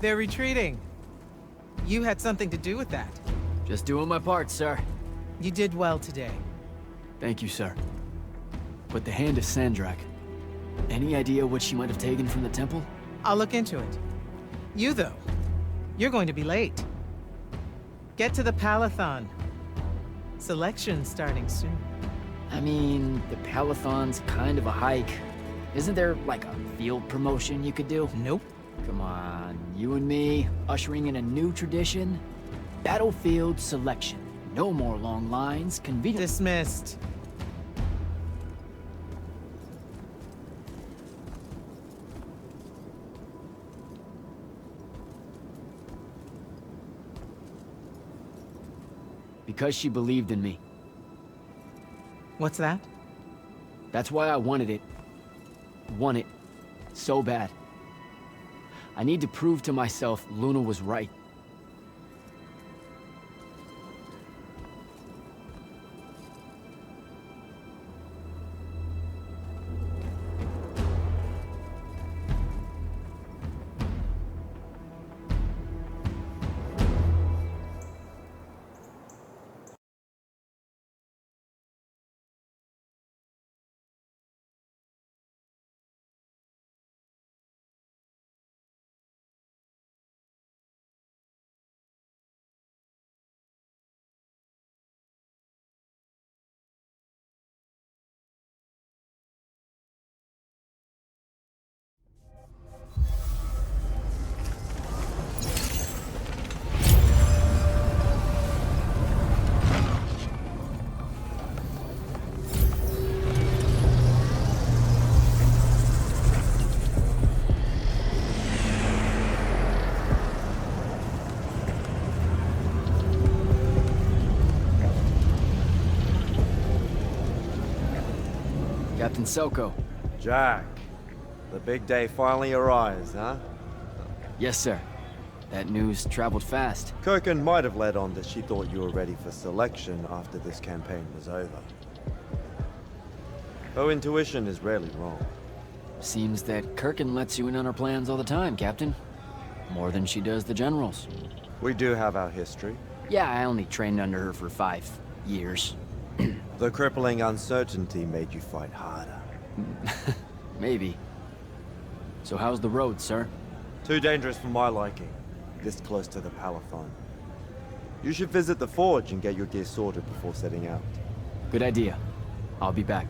They're retreating. You had something to do with that. Just doing my part, sir. You did well today. Thank you, sir. But the Hand of Sandrak, any idea what she might have taken from the temple? I'll look into it. You, though, you're going to be late. Get to the Palathon. Selection's starting soon. I mean, the Palathon's kind of a hike. Isn't there, like, a field promotion you could do? Nope. Come on, you and me, ushering in a new tradition? Battlefield selection. No more long lines, convenient. Dismissed. Because she believed in me. What's that? That's why I wanted it. Want it. So bad. I need to prove to myself Luna was right. Captain Selko. Jack, the big day finally arrives, huh? Yes, sir. That news traveled fast. Kirkin might have led on that she thought you were ready for selection after this campaign was over. Her intuition is rarely wrong. Seems that Kirkin lets you in on her plans all the time, Captain. More than she does the generals. We do have our history. Yeah, I only trained under her for 5 years. The crippling uncertainty made you fight harder. Maybe. So how's the road, sir? Too dangerous for my liking, this close to the Palathon. You should visit the forge and get your gear sorted before setting out. Good idea. I'll be back.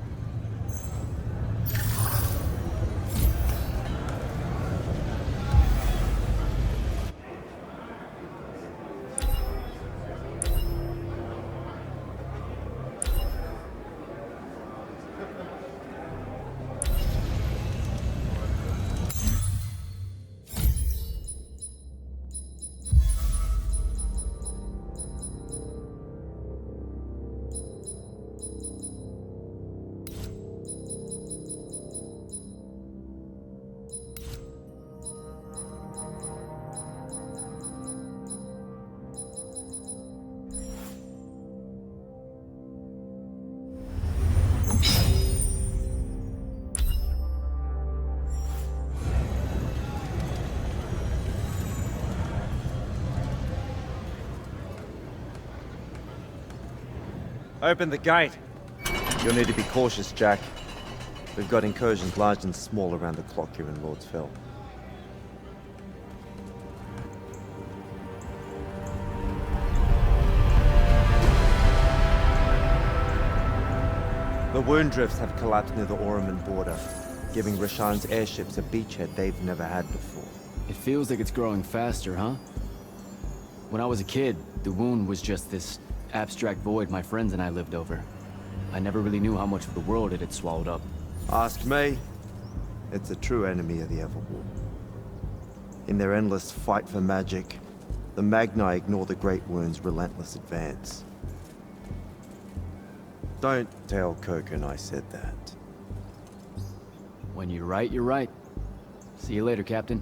Open the gate. You'll need to be cautious, Jack. We've got incursions large and small around the clock here in Lord's Fell. The wound drifts have collapsed near the Orman border, giving Rashan's airships a beachhead they've never had before. It feels like it's growing faster, huh? When I was a kid, the wound was just this abstract void my friends and I lived over. I never really knew how much of the world it had swallowed up. Ask me. It's a true enemy of the Everwar. In their endless fight for magic, the Magni ignore the Great Wound's relentless advance. Don't tell Kirkin I said that. When you're right, you're right. See you later, Captain.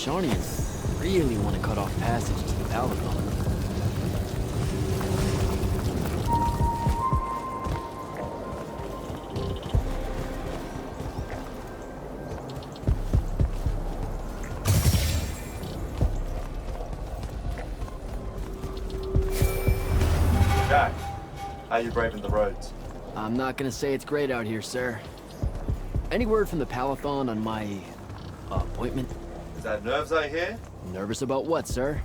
Rashanians really want to cut off passage to the Palathon. Jack, how you braving the roads? I'm not gonna say it's great out here, sir. Any word from the Palathon on my appointment? Is that nerves I hear? Nervous about what, sir?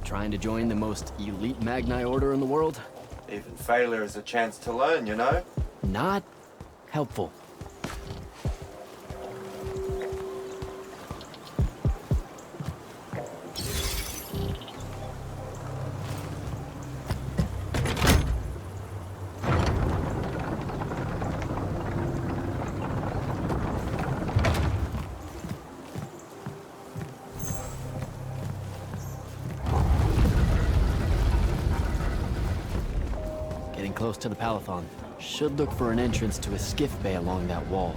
Trying to join the most elite Magni order in the world? Even failure is a chance to learn, you know? Not helpful. Close to the Palathon. Should look for an entrance to a skiff bay along that wall.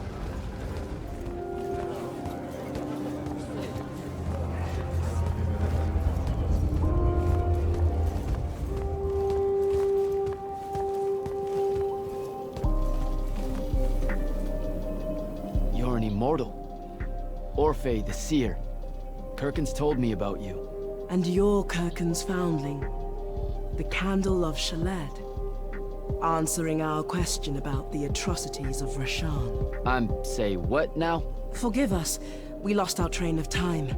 You're an immortal. Orphe the Seer. Kirkin's told me about you. And you're Kirkin's foundling. The Candle of Shaled. Answering our question about the atrocities of Rashan. Say what now? Forgive us. We lost our train of time.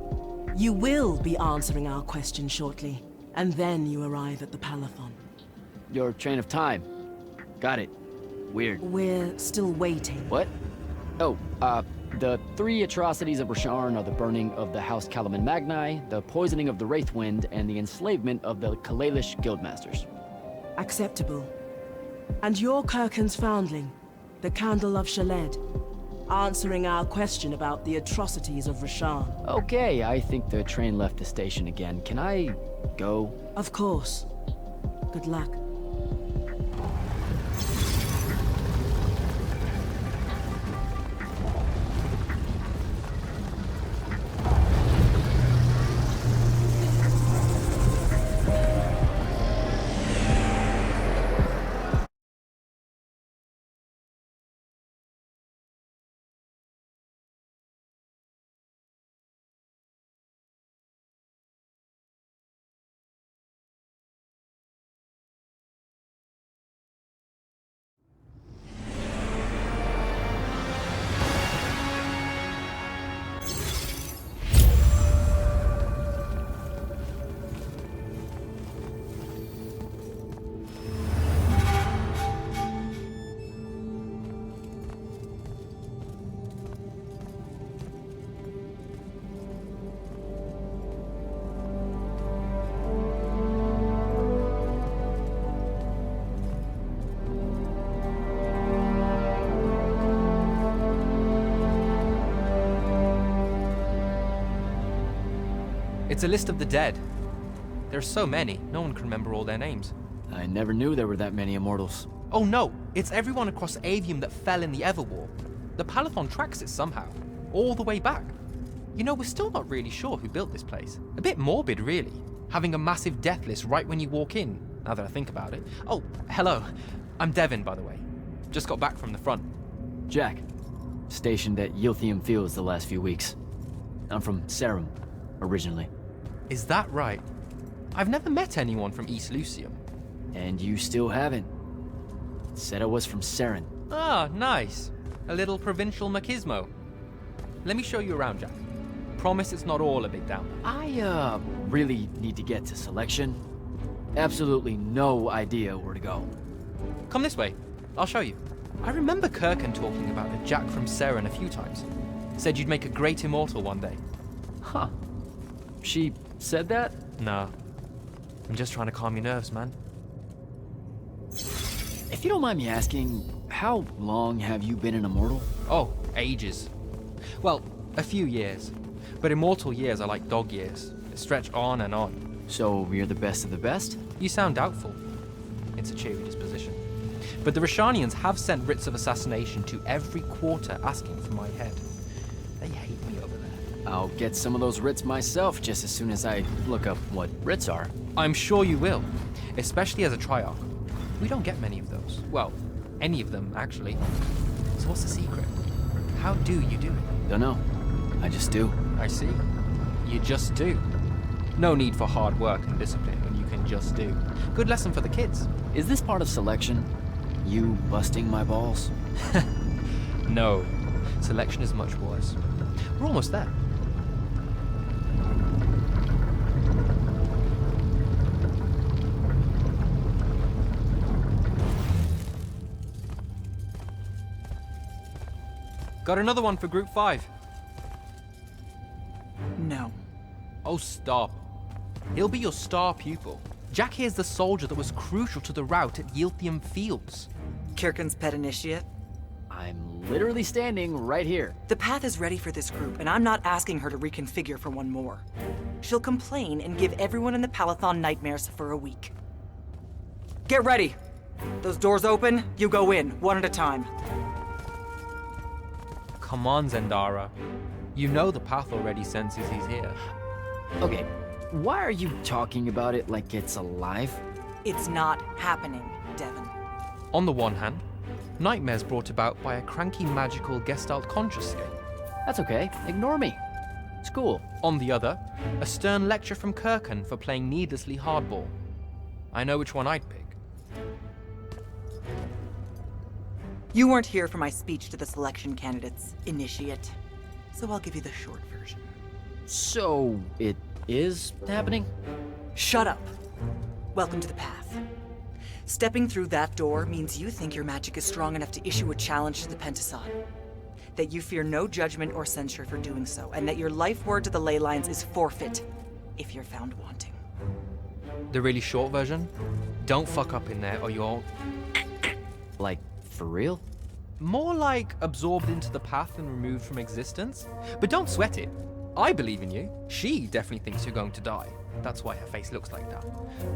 You will be answering our question shortly, and then you arrive at the Palathon. Your train of time. Got it. Weird. We're still waiting. What? Oh, the 3 atrocities of Rasharn are the burning of the House Kalaman Magni, the poisoning of the Wraithwind, and the enslavement of the Kalalish Guildmasters. Acceptable. And you're Kirkin's foundling, the Candle of Shaled, answering our question about the atrocities of Rashan. Okay, I think the train left the station again. Can I go? Of course. Good luck. It's a list of the dead. There's so many, no one can remember all their names. I never knew there were that many immortals. Oh no, it's everyone across Aveum that fell in the Everwar. The Palathon tracks it somehow, all the way back. You know, we're still not really sure who built this place. A bit morbid, really, having a massive death list right when you walk in, now that I think about it. Oh, hello. I'm Devin, by the way. Just got back from the front. Jack. Stationed at Yilthium Fields the last few weeks. I'm from Serum, originally. Is that right? I've never met anyone from East Lucium. And you still haven't. Said I was from Seren. Ah, nice. A little provincial machismo. Let me show you around, Jack. Promise it's not all a big downer. I, really need to get to selection. Absolutely no idea where to go. Come this way. I'll show you. I remember Kirkin talking about a Jack from Seren a few times. Said you'd make a great immortal one day. Huh. She said that? No. I'm just trying to calm your nerves, man. If you don't mind me asking, how long have you been an immortal? Oh, ages. Well, a few years. But immortal years are like dog years. They stretch on and on. So you're the best of the best? You sound doubtful. It's a cheery disposition. But the Rashanians have sent writs of assassination to every quarter asking for my head. They hate me over there. I'll get some of those writs myself just as soon as I look up what writs are. I'm sure you will, especially as a Triarch. We don't get many of those. Well, any of them, actually. So what's the secret? How do you do it? Don't know. I just do. I see. You just do. No need for hard work and discipline when you can just do. Good lesson for the kids. Is this part of selection? You busting my balls? No. Selection is much worse. We're almost there. Got another one for Group 5. No. Oh, stop. He'll be your star pupil. Jack here's the soldier that was crucial to the rout at Yilthium Fields. Kirkin's pet initiate? I'm literally standing right here. The path is ready for this group, and I'm not asking her to reconfigure for one more. She'll complain and give everyone in the Palathon nightmares for a week. Get ready! Those doors open, you go in, one at a time. Come on, Zendara. You know the path already senses he's here. Okay, why are you talking about it like it's alive? It's not happening, Devon. On the one hand, nightmares brought about by a cranky magical Gestalt conscious-scape. That's okay, ignore me. It's cool. On the other, a stern lecture from Kirkin for playing needlessly hardball. I know which one I'd pick. You weren't here for my speech to the selection candidates, Initiate. So I'll give you the short version. So, it is happening? Shut up. Welcome to the path. Stepping through that door means you think your magic is strong enough to issue a challenge to the Pentasod. That you fear no judgment or censure for doing so, and that your life word to the ley lines is forfeit if you're found wanting. The really short version? Don't fuck up in there or you'll... Like, for real? More like absorbed into the path and removed from existence. But don't sweat it. I believe in you. She definitely thinks you're going to die. That's why her face looks like that.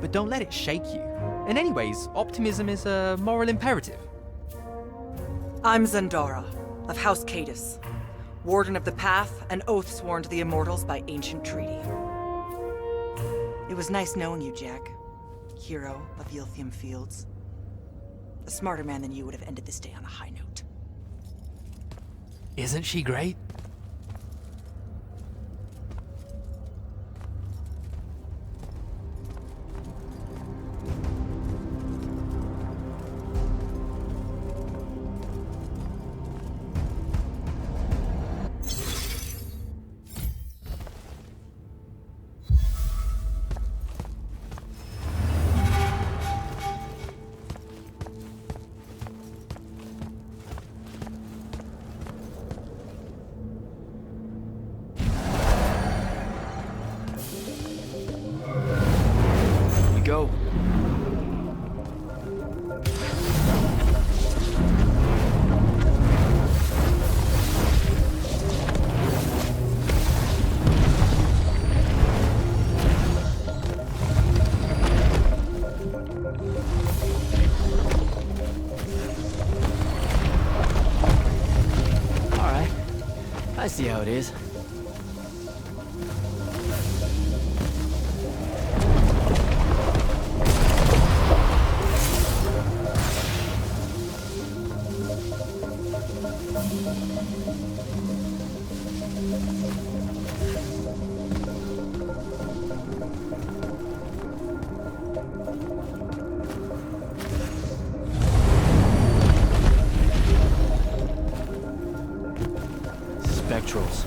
But don't let it shake you. And anyways, optimism is a moral imperative. I'm Zendara, of House Cadus, Warden of the Path, an oath sworn to the Immortals by ancient treaty. It was nice knowing you, Jack. Hero of Yilthium Fields. A smarter man than you would have ended this day on a high note. Isn't she great? Go. All right. I see how it is. Spectrals.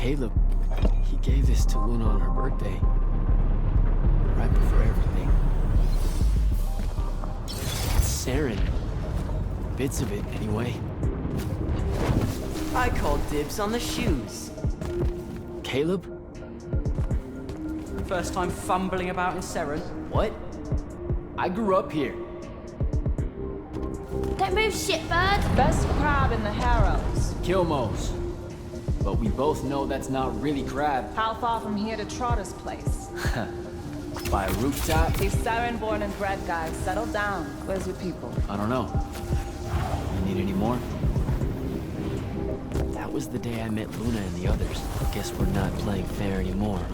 Caleb, he gave this to Luna on her birthday. Right before everything. It's Saren. Bits of it, anyway. I called dibs on the shoes. Caleb? First time fumbling about in Seren. What? I grew up here. Don't move, shitbird! Best crab in the Harrows. Kilmos. But we both know that's not really crab. How far from here to Trotter's place? By a rooftop? These Saren born and bred guys, settle down. Where's your people? I don't know. You need any more? That was the day I met Luna and the others. Guess we're not playing fair anymore.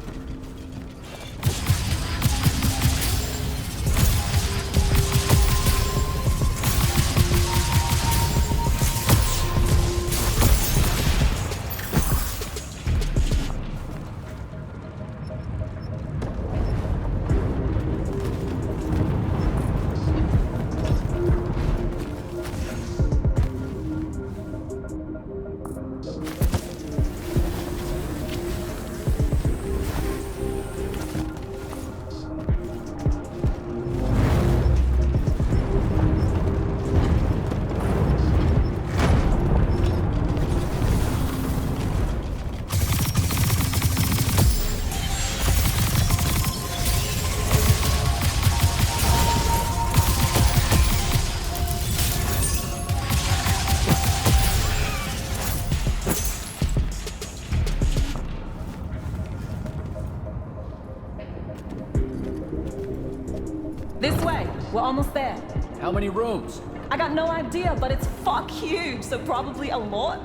This way. We're almost there. How many rooms? I got no idea, but it's fuck huge, so probably a lot.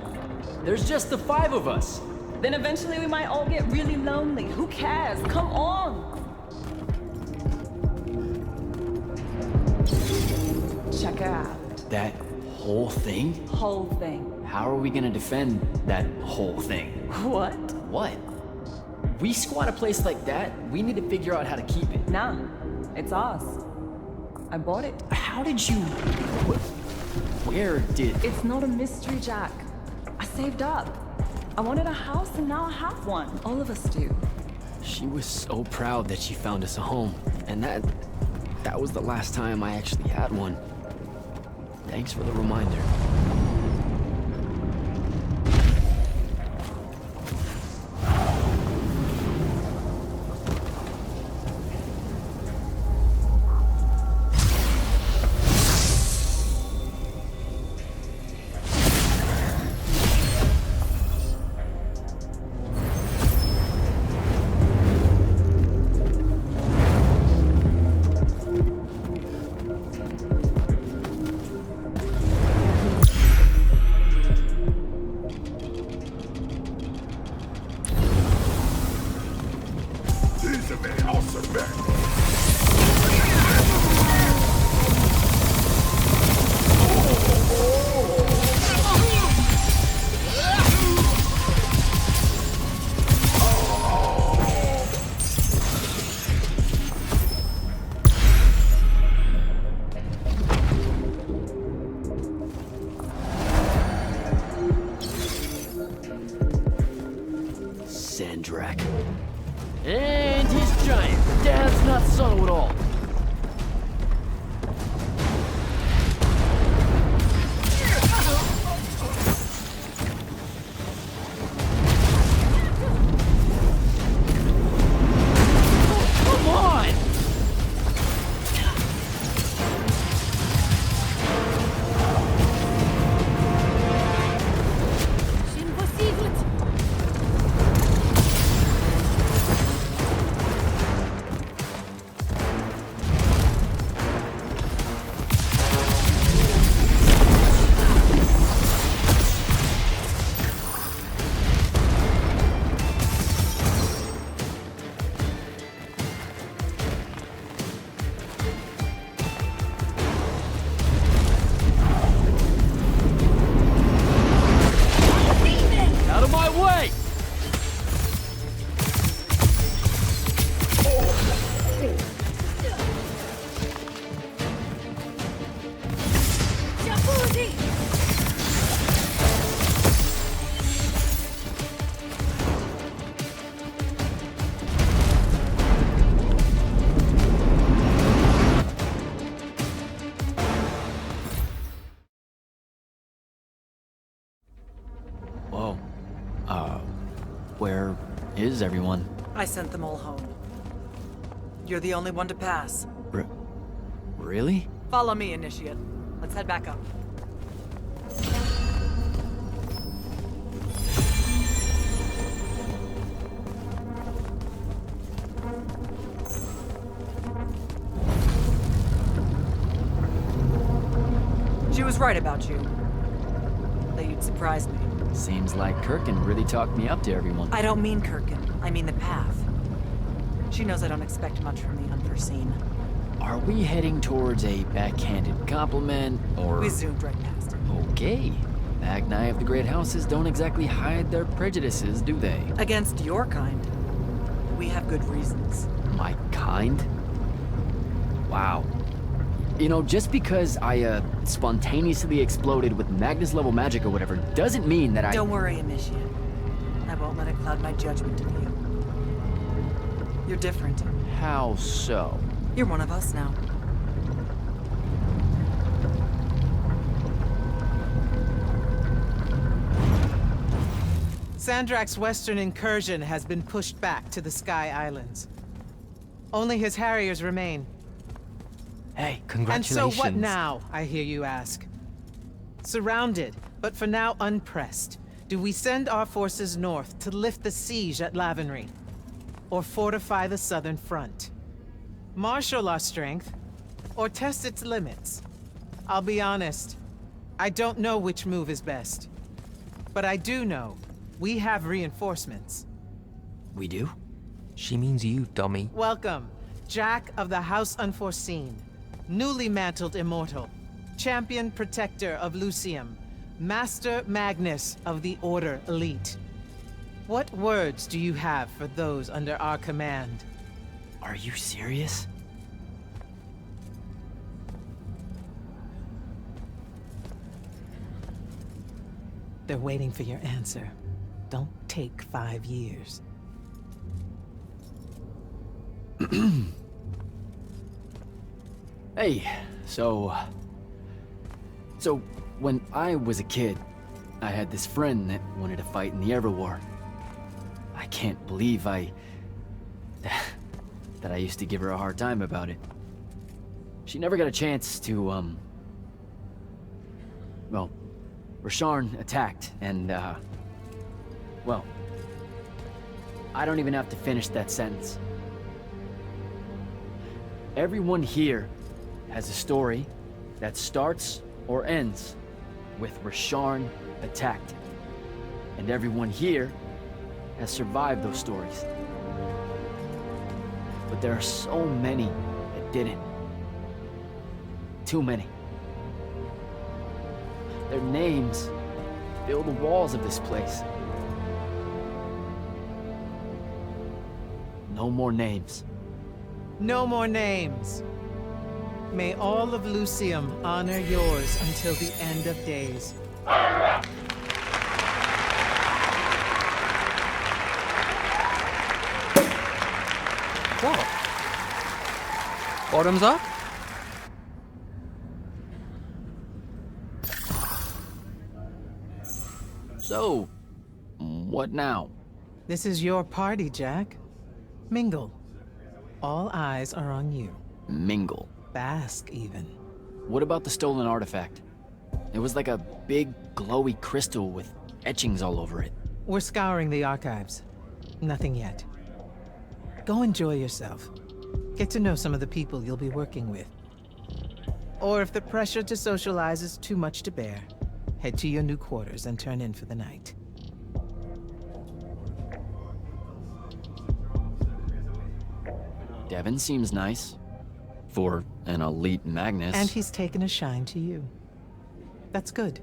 There's just the 5 of us. Then eventually we might all get really lonely. Who cares? Come on. Check her out. That whole thing? Whole thing. How are we gonna defend that whole thing? What? What? We squat a place like that, we need to figure out how to keep it. Nah, it's ours. I bought it. How did you... Where did... It's not a mystery, Jack. I saved up. I wanted a house and now I have one. All of us do. She was so proud that she found us a home. And that was the last time I actually had one. Thanks for the reminder. And he's giant. Dad's not subtle at all. Come on! Where is everyone? I sent them all home. You're the only one to pass. Really? Follow me, Initiate. Let's head back up. She was right about you. That you'd surprise me. Seems like Kirkin really talked me up to everyone. I don't mean Kirkin. I mean the path. She knows I don't expect much from the unforeseen. Are we heading towards a backhanded compliment, or...? We zoomed right past it. Okay. Magni of the Great Houses don't exactly hide their prejudices, do they? Against your kind. We have good reasons. My kind? Wow. You know, just because I, spontaneously exploded with Magnus-level magic or whatever, doesn't mean that I... Don't worry, Initiate. I won't let it cloud my judgment of you. You're different. How so? You're one of us now. Sandrak's western incursion has been pushed back to the Sky Islands. Only his Harriers remain. Hey, congratulations. And so what now, I hear you ask? Surrounded, but for now unpressed, do we send our forces north to lift the siege at Lavenry? Or fortify the southern front? Marshal our strength, or test its limits? I'll be honest, I don't know which move is best. But I do know we have reinforcements. We do? She means you, dummy. Welcome, Jack of the House Unforeseen, newly mantled Immortal, Champion Protector of Lucium, Master Magnus of the Order Elite. What words do you have for those under our command? Are you serious? They're waiting for your answer. Don't take 5 years. Hey, so when I was a kid, I had this friend that wanted to fight in the Everwar. I can't believe that I used to give her a hard time about it. She never got a chance to, well, Rasharn attacked, and, well, I don't even have to finish that sentence. Everyone here has a story that starts or ends with Rasharn attacked. And everyone here has survived those stories. But there are so many that didn't. Too many. Their names fill the walls of this place. No more names. No more names. May all of Lucium honor yours until the end of days. What? Bottoms up? So, what now? This is your party, Jack. Mingle. All eyes are on you. Mingle. Bask, even. What about the stolen artifact? It was like a big, glowy crystal with etchings all over it. We're scouring the archives. Nothing yet. Go enjoy yourself. Get to know some of the people you'll be working with. Or if the pressure to socialize is too much to bear, head to your new quarters and turn in for the night. Devin seems nice. For an elite Magnus. And he's taken a shine to you. That's good.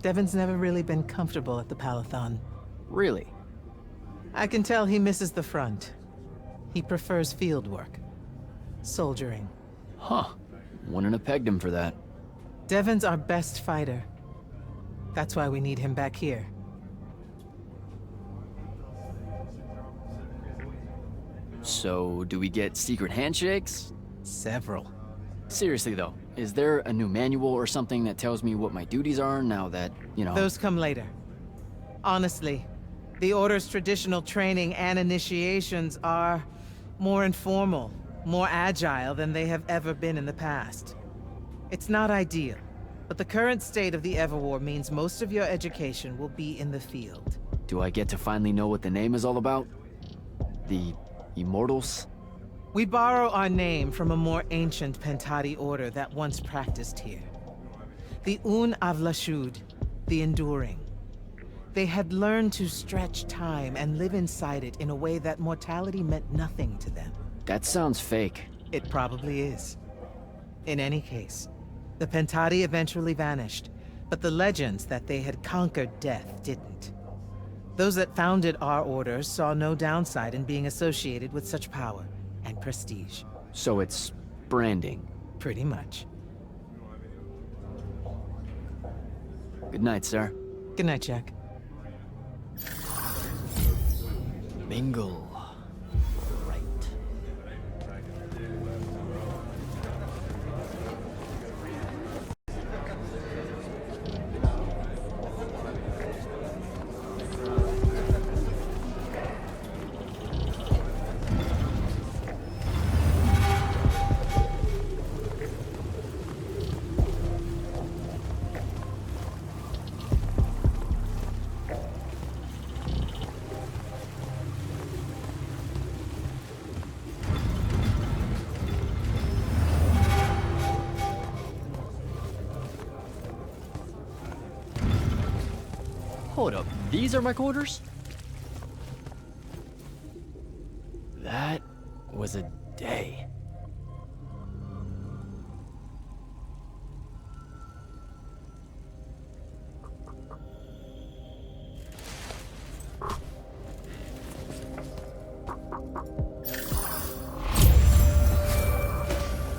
Devin's never really been comfortable at the Palathon. Really? I can tell he misses the front. He prefers field work. Soldiering. Huh. Wouldn't have pegged him for that. Devin's our best fighter. That's why we need him back here. So, do we get secret handshakes? Several. Seriously though, is there a new manual or something that tells me what my duties are now that, you know... Those come later. Honestly, The Order's traditional training and initiations are more informal, more agile than they have ever been in the past. It's not ideal, but the current state of the Everwar means most of your education will be in the field. Do I get to finally know what the name is all about? The Immortals? We borrow our name from a more ancient Pentati order that once practiced here. The Un Avlashud, the Enduring. They had learned to stretch time and live inside it in a way that mortality meant nothing to them. That sounds fake. It probably is. In any case, the Pentati eventually vanished, but the legends that they had conquered death didn't. Those that founded our order saw no downside in being associated with such power and prestige. So it's branding. Pretty much. Good night, sir. Good night, Jack. Mingle. Right. Hold up, these are my quarters? That was a day.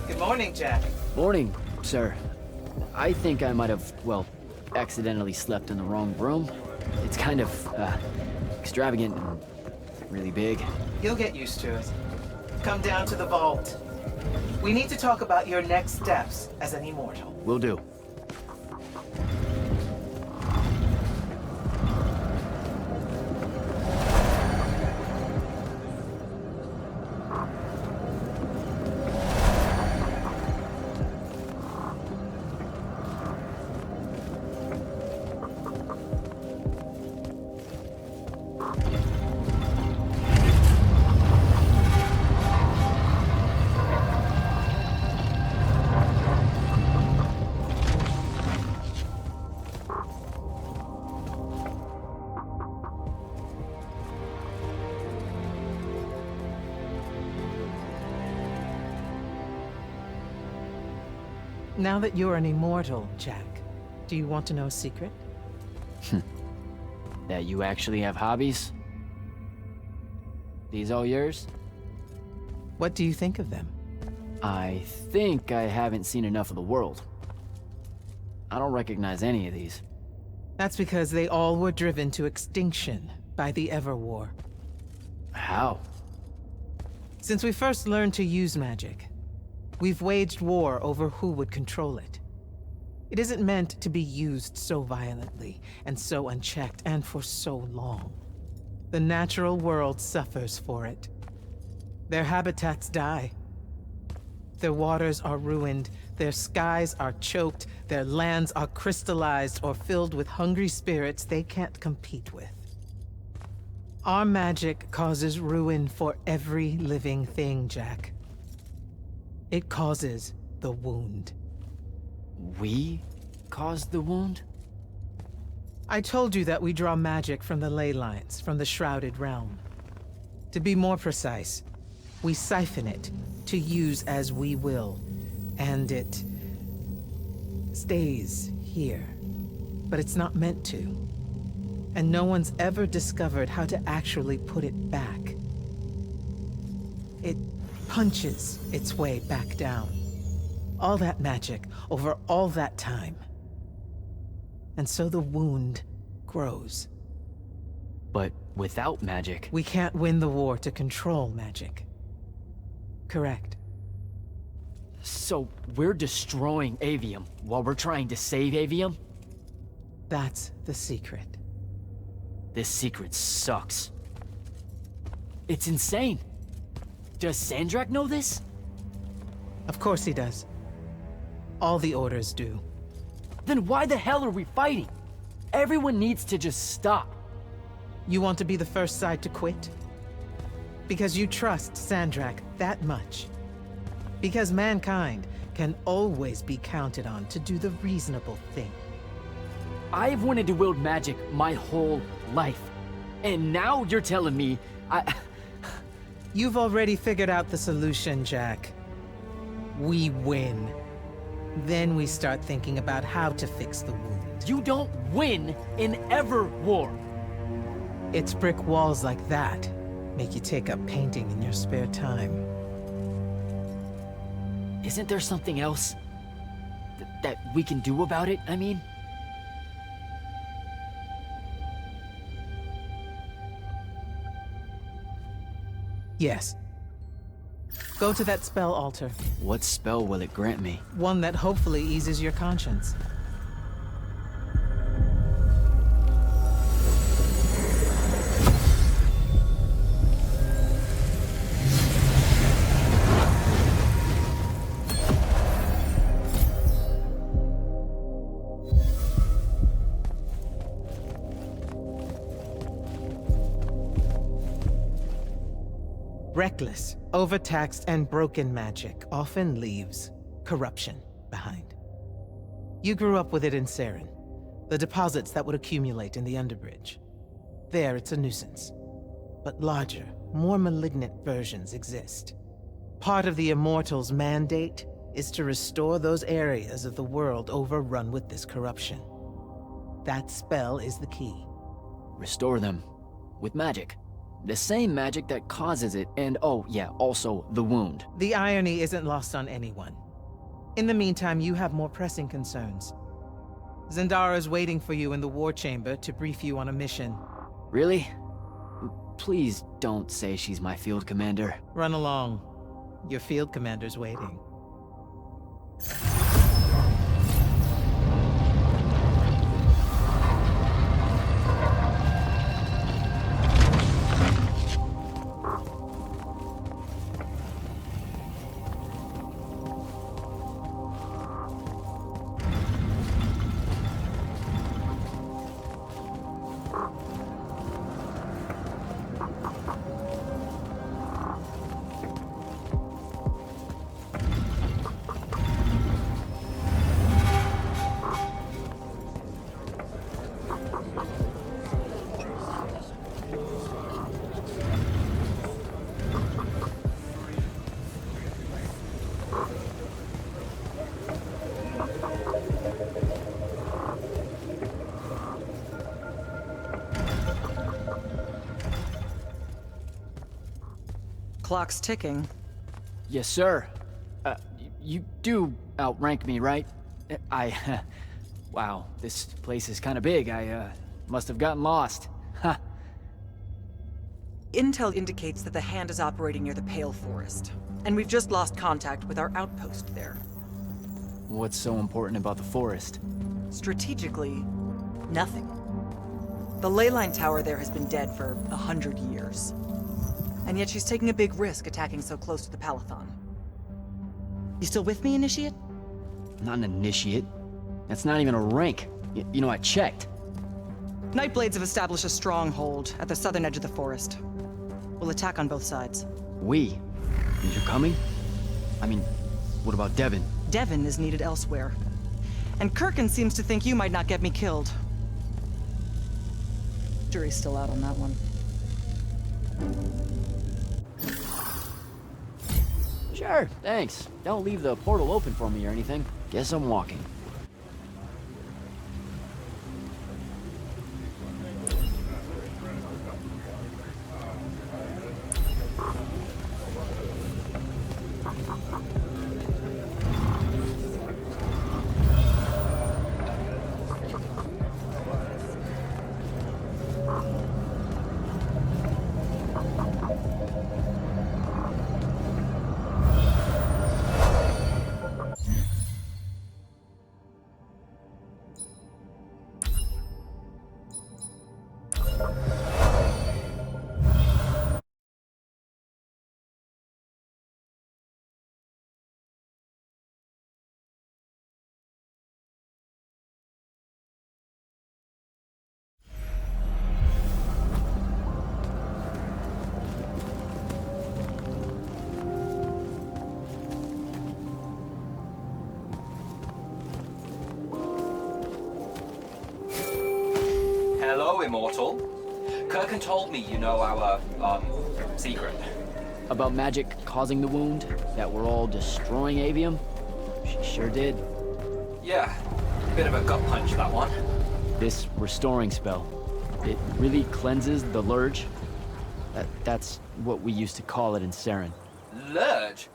Good morning, Jack. Morning, sir. I think I might have, well, accidentally slept in the wrong room. It's kind of, extravagant and really big. You'll get used to it. Come down to the vault. We need to talk about your next steps as an immortal. Will do. Now that you're an immortal, Jack, do you want to know a secret? That you actually have hobbies? These all yours? What do you think of them? I think I haven't seen enough of the world. I don't recognize any of these. That's because they all were driven to extinction by the Everwar. How? Since we first learned to use magic, we've waged war over who would control it. It isn't meant to be used so violently and so unchecked and for so long. The natural world suffers for it. Their habitats die. Their waters are ruined, their skies are choked, their lands are crystallized or filled with hungry spirits they can't compete with. Our magic causes ruin for every living thing, Jack. It causes the wound. We caused the wound? I told you that we draw magic from the ley lines, from the Shrouded Realm. To be more precise, we siphon it to use as we will, and it stays here. But it's not meant to. And no one's ever discovered how to actually put it back. It punches its way back down. All that magic over all that time. And so the wound grows. But without magic... We can't win the war to control magic. Correct. So we're destroying Aveum while we're trying to save Aveum? That's the secret. This secret sucks. It's insane. Does Sandrak know this? Of course he does. All the orders do. Then why the hell are we fighting? Everyone needs to just stop. You want to be the first side to quit? Because you trust Sandrak that much. Because mankind can always be counted on to do the reasonable thing. I've wanted to wield magic my whole life. And now you're telling me You've already figured out the solution, Jack. We win. Then we start thinking about how to fix the wound. You don't win in Everwar. It's brick walls like that make you take up painting in your spare time. Isn't there something else that we can do about it, I mean? Yes. Go to that spell altar. What spell will it grant me? One that hopefully eases your conscience. Reckless, overtaxed, and broken magic often leaves corruption behind. You grew up with it in Saren, the deposits that would accumulate in the Underbridge. There, it's a nuisance. But larger, more malignant versions exist. Part of the Immortals' mandate is to restore those areas of the world overrun with this corruption. That spell is the key. Restore them. With magic. The same magic that causes it, and oh yeah, also the wound. The irony isn't lost on anyone. In the meantime, you have more pressing concerns. Zendara's waiting for you in the war chamber to brief you on a mission. Really? Please don't say she's my field commander. Run along. Your field commander's waiting. Clock's ticking. Yes, sir. You do outrank me, right? Wow, this place is kind of big. I must have gotten lost. Ha. Intel indicates that the Hand is operating near the Pale Forest, and we've just lost contact with our outpost there. What's so important about the forest? Strategically, nothing. The ley line tower there has been dead for 100 years. And yet she's taking a big risk attacking so close to the Palathon. You still with me, Initiate? Not an initiate. That's not even a rank. You know, I checked. Nightblades have established a stronghold at the southern edge of the forest. We'll attack on both sides. We? And you're coming? I mean, what about Devin? Devin is needed elsewhere. And Kirkin seems to think you might not get me killed. Jury's still out on that one. Sure, thanks. Don't leave the portal open for me or anything. Guess I'm walking. Immortal. Kirkin told me you know our, secret. About magic causing the wound? That we're all destroying Aveum? She sure did. Yeah, bit of a gut punch, that one. This restoring spell, it really cleanses the Lurge? That's what we used to call it in Saren. Lurge?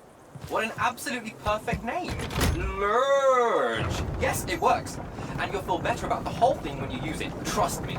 What an absolutely perfect name. Lurge. Yes, it works. And you'll feel better about the whole thing when you use it. Trust me.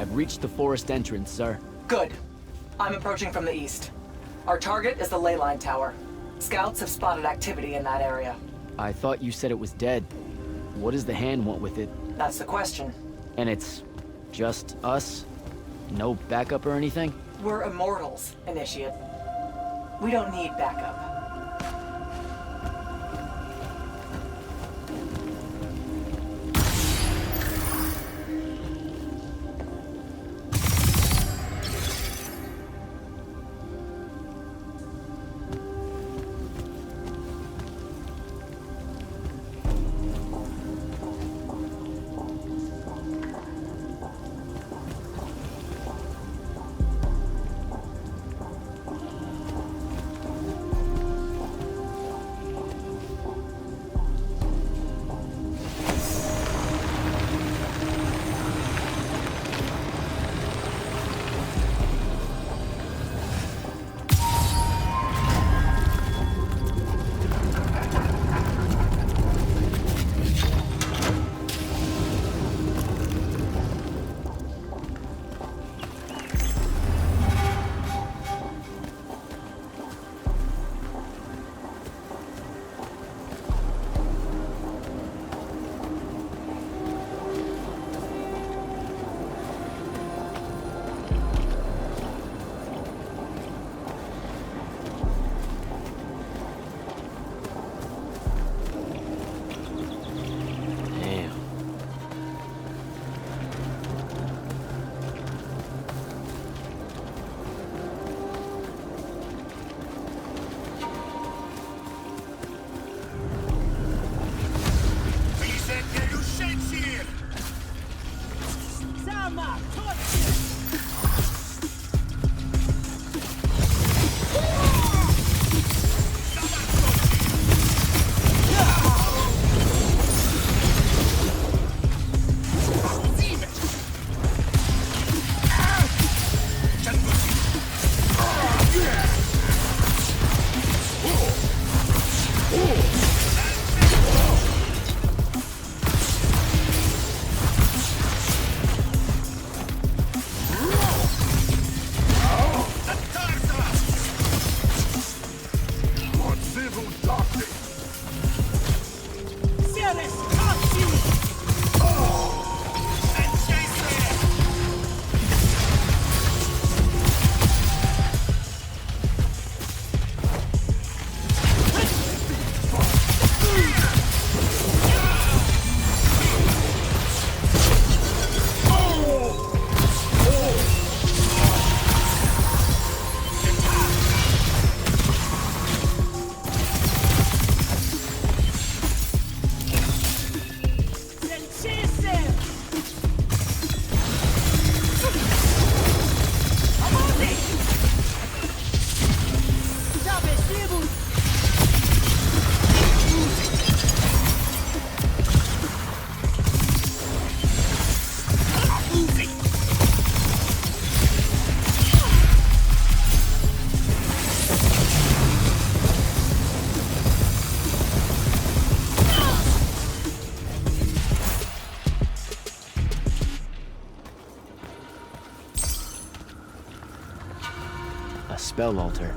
I've reached the forest entrance, sir. Good. I'm approaching from the east. Our target is the ley line tower. Scouts have spotted activity in that area. I thought you said it was dead. What does the hand want with it? That's the question. And it's just us? No backup or anything? We're Immortals, Initiate. We don't need backup. Spell altar.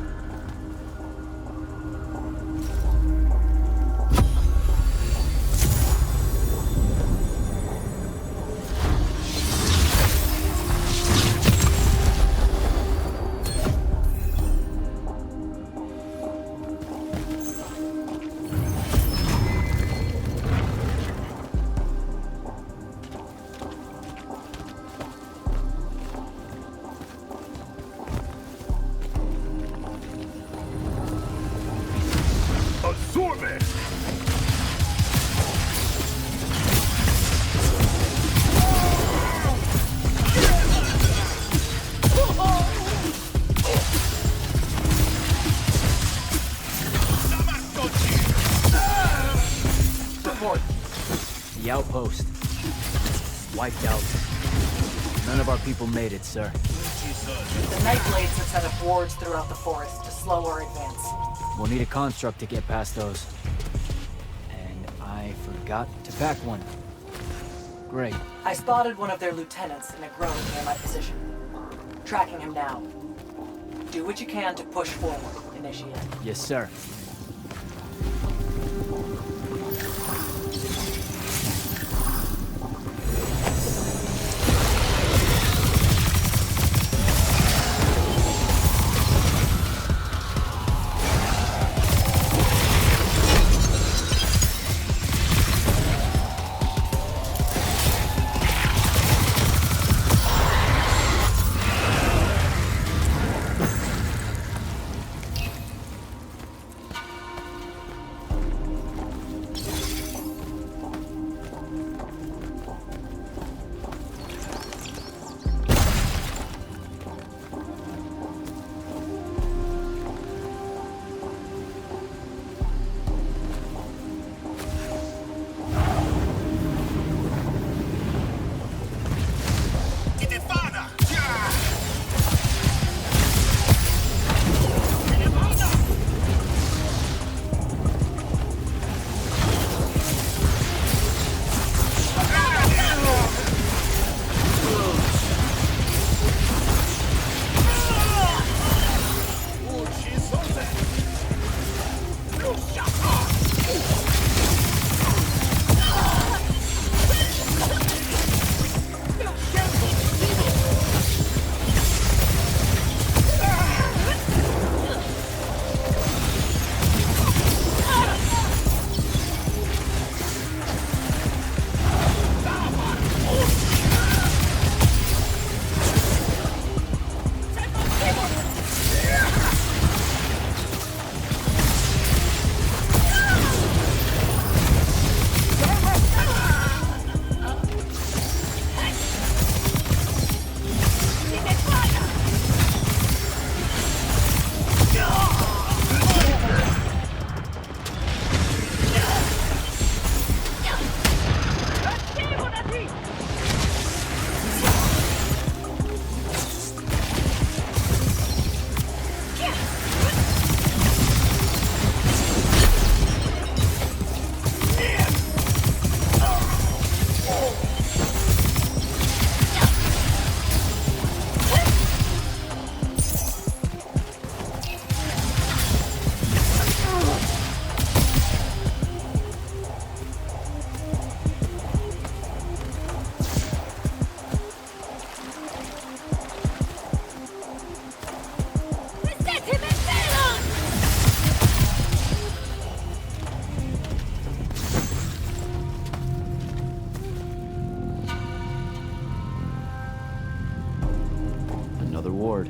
The outpost. Wiped out. None of our people made it, sir. The Nightblades have set up wards throughout the forest to slow our advance. We'll need a construct to get past those. And I forgot to pack one. Great. I spotted one of their lieutenants in a grove near my position. Tracking him now. Do what you can to push forward, Initiate. Yes, sir. Another ward.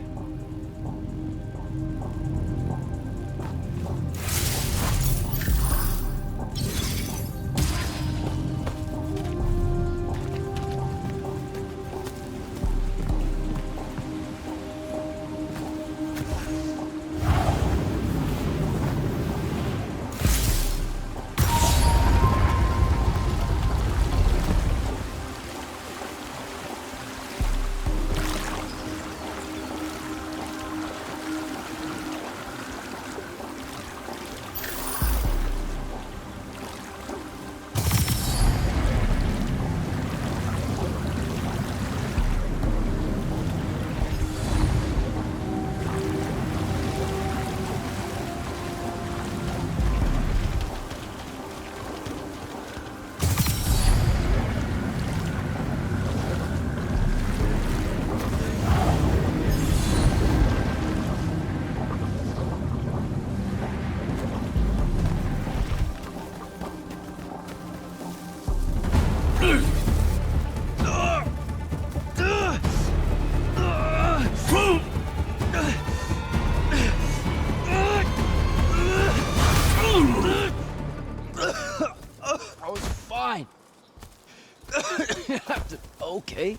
I was fine. Okay.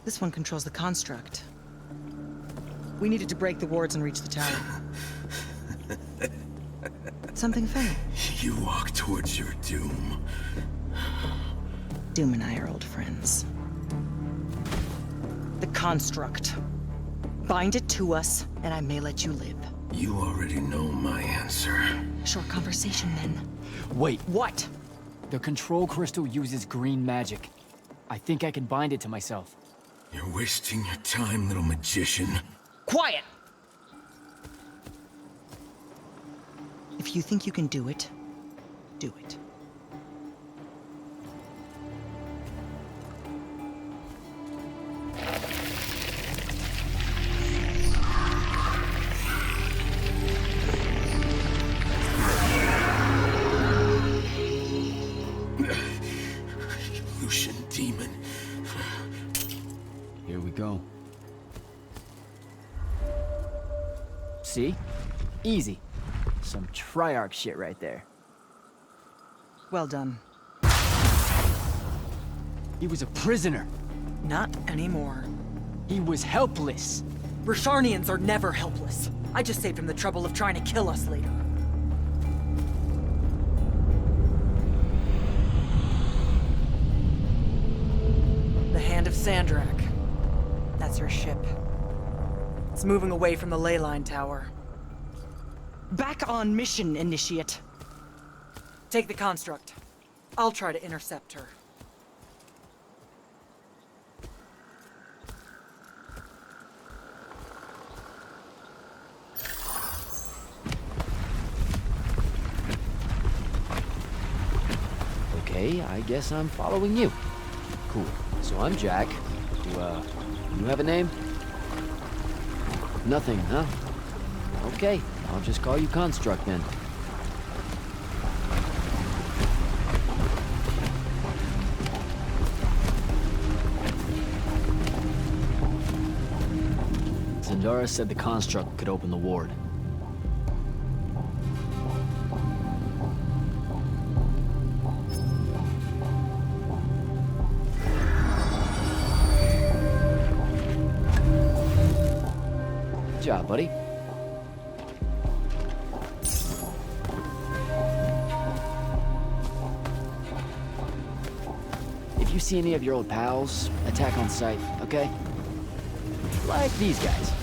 This one controls the construct. We needed to break the wards and reach the tower. Something funny. You walk towards your doom. Doom and I are old friends. The construct. Bind it to us, and I may let you live. You already know my answer. Short conversation, then. Wait. What? The control crystal uses green magic. I think I can bind it to myself. You're wasting your time, little magician. Quiet! If you think you can do it, do it. Lucian demon. Here we go. See? Easy. Some Triarch shit right there. Well done. He was a prisoner. Not anymore. He was helpless. Rasharnians are never helpless. I just saved him the trouble of trying to kill us later. The Hand of Sandrak. That's her ship. It's moving away from the ley line tower. Back on mission, Initiate. Take the construct. I'll try to intercept her. Okay, I guess I'm following you. Cool. So I'm Jack. You have a name? Nothing, huh? Okay, I'll just call you Construct then. Zendara said the Construct could open the ward. Good job, buddy. If you see any of your old pals, attack on sight, okay? Like these guys.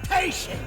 Patient.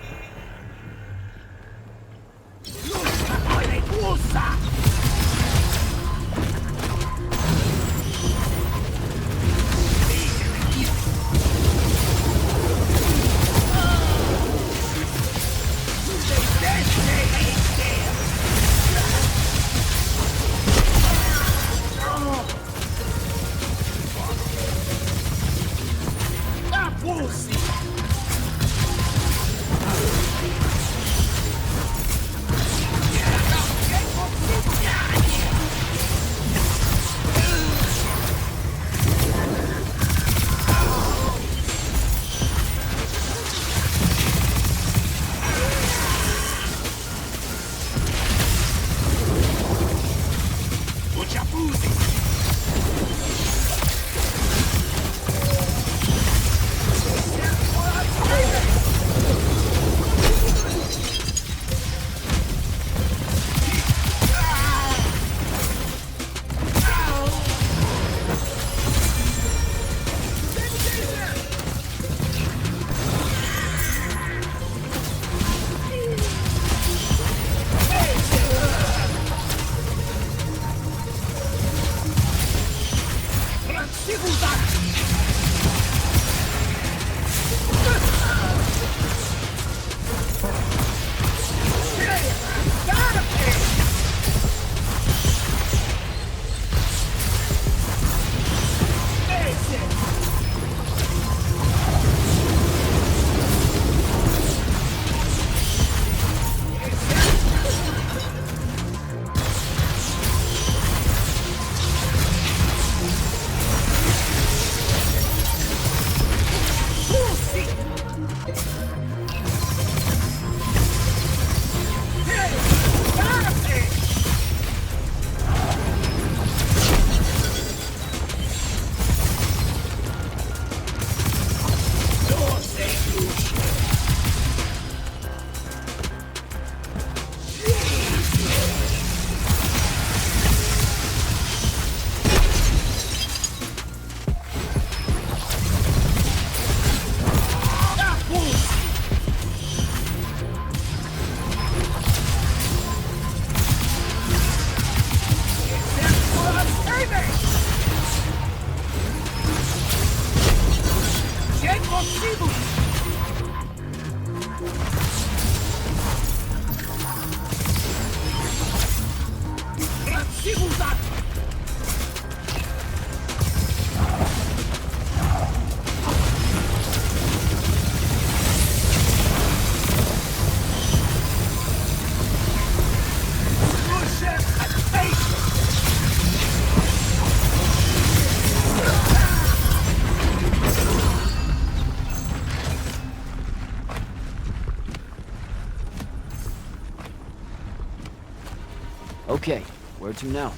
Okay, where to now?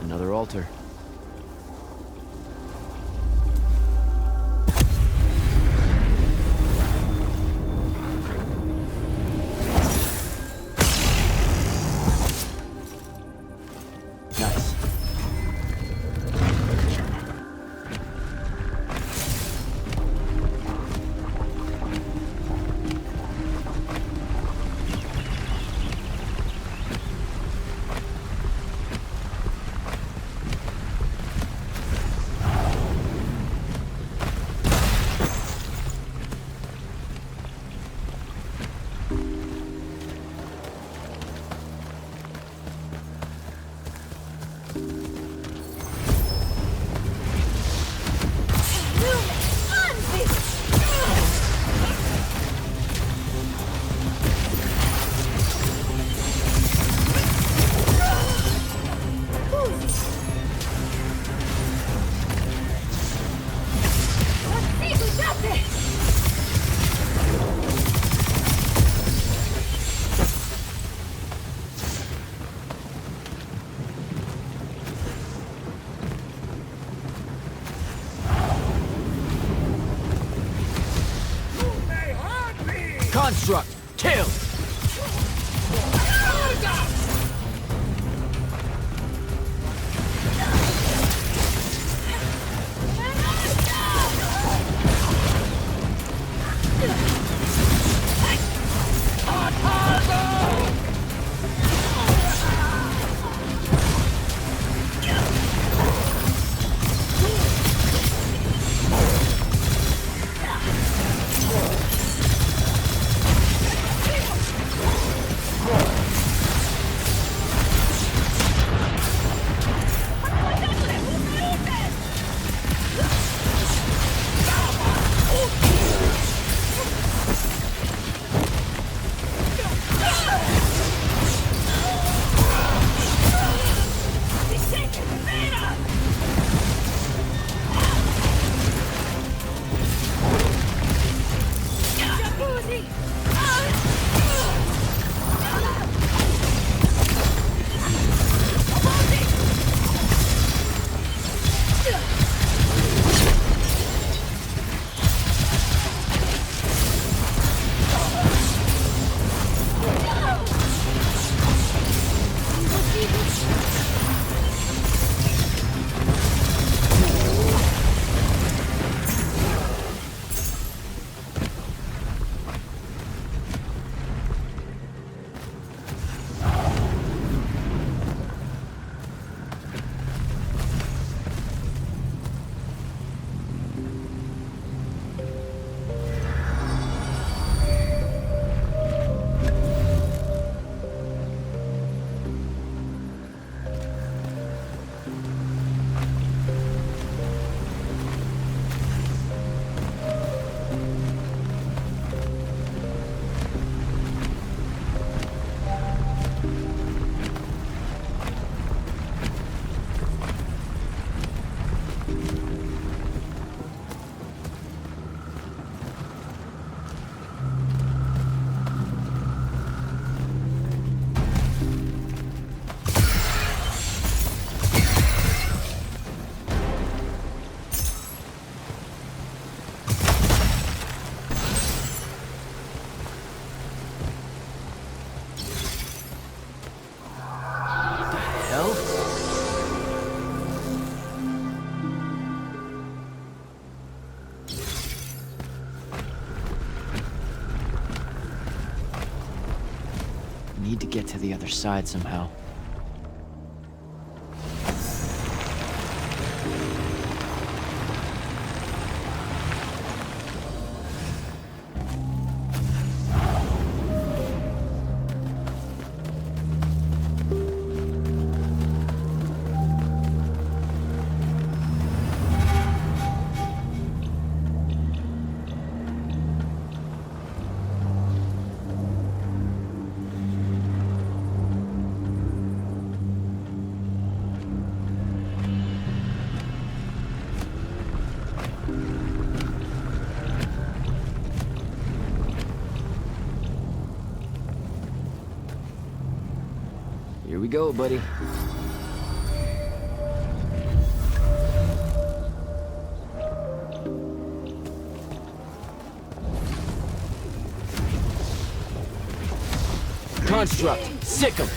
Another altar. Nice. Construct! Kill! get to the other side somehow. Here we go, buddy. Construct, sick 'em.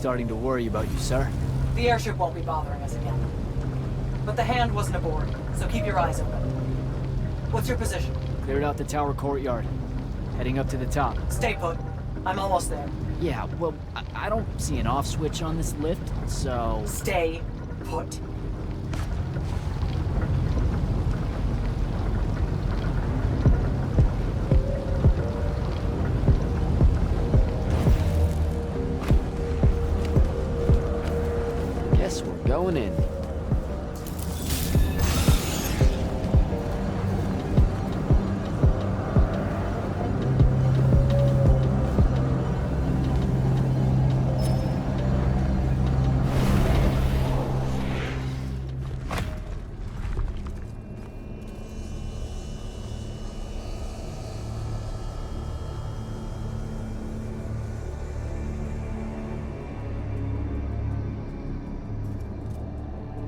starting to worry about you, sir. The airship won't be bothering us again. But the hand wasn't aboard, so keep your eyes open. What's your position? Cleared out the tower courtyard. Heading up to the top. Stay put. I'm almost there. Yeah, well, I don't see an off switch on this lift, so... Stay put. Guess we're going in.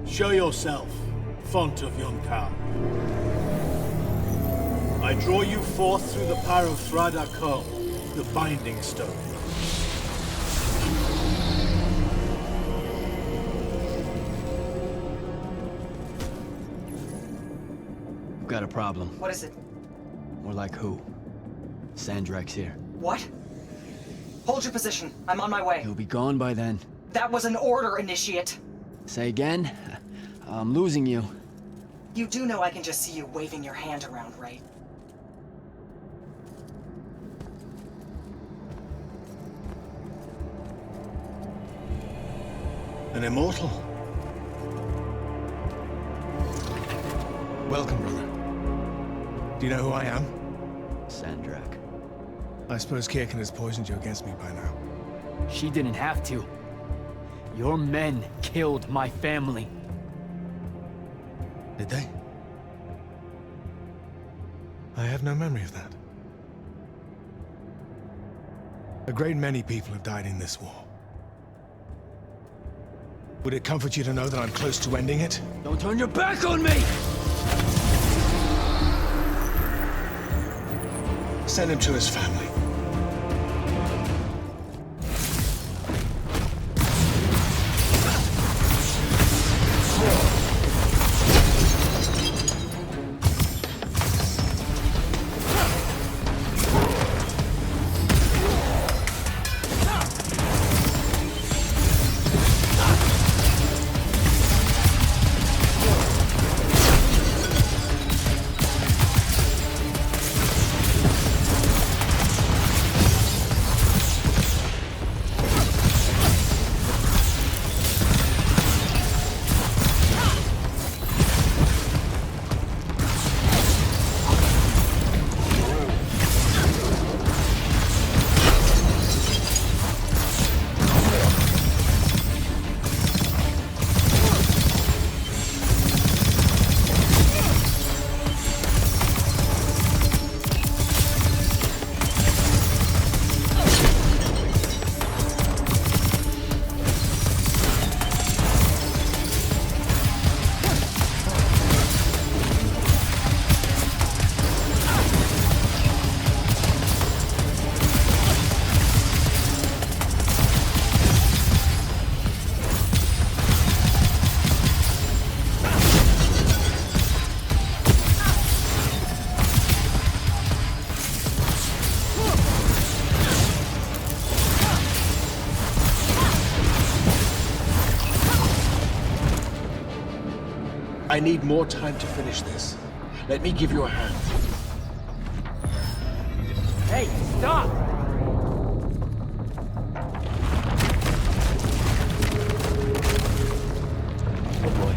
Show yourself, font of Yonkou. I draw you forth through the power of Thradakol, the Binding Stone. We've got a problem. What is it? More like who? Sandrak's here. What? Hold your position. I'm on my way. He'll be gone by then. That was an order, Initiate. Say again? I'm losing you. You do know I can just see you waving your hand around, right? An immortal? Welcome, brother. Do you know who I am? Sandrak. I suppose Kirkin has poisoned you against me by now. She didn't have to. Your men killed my family. Did they? I have no memory of that. A great many people have died in this war. Would it comfort you to know that I'm close to ending it? Don't turn your back on me! Send him to his family. I need more time to finish this. Let me give you a hand. Hey, stop! Oh boy.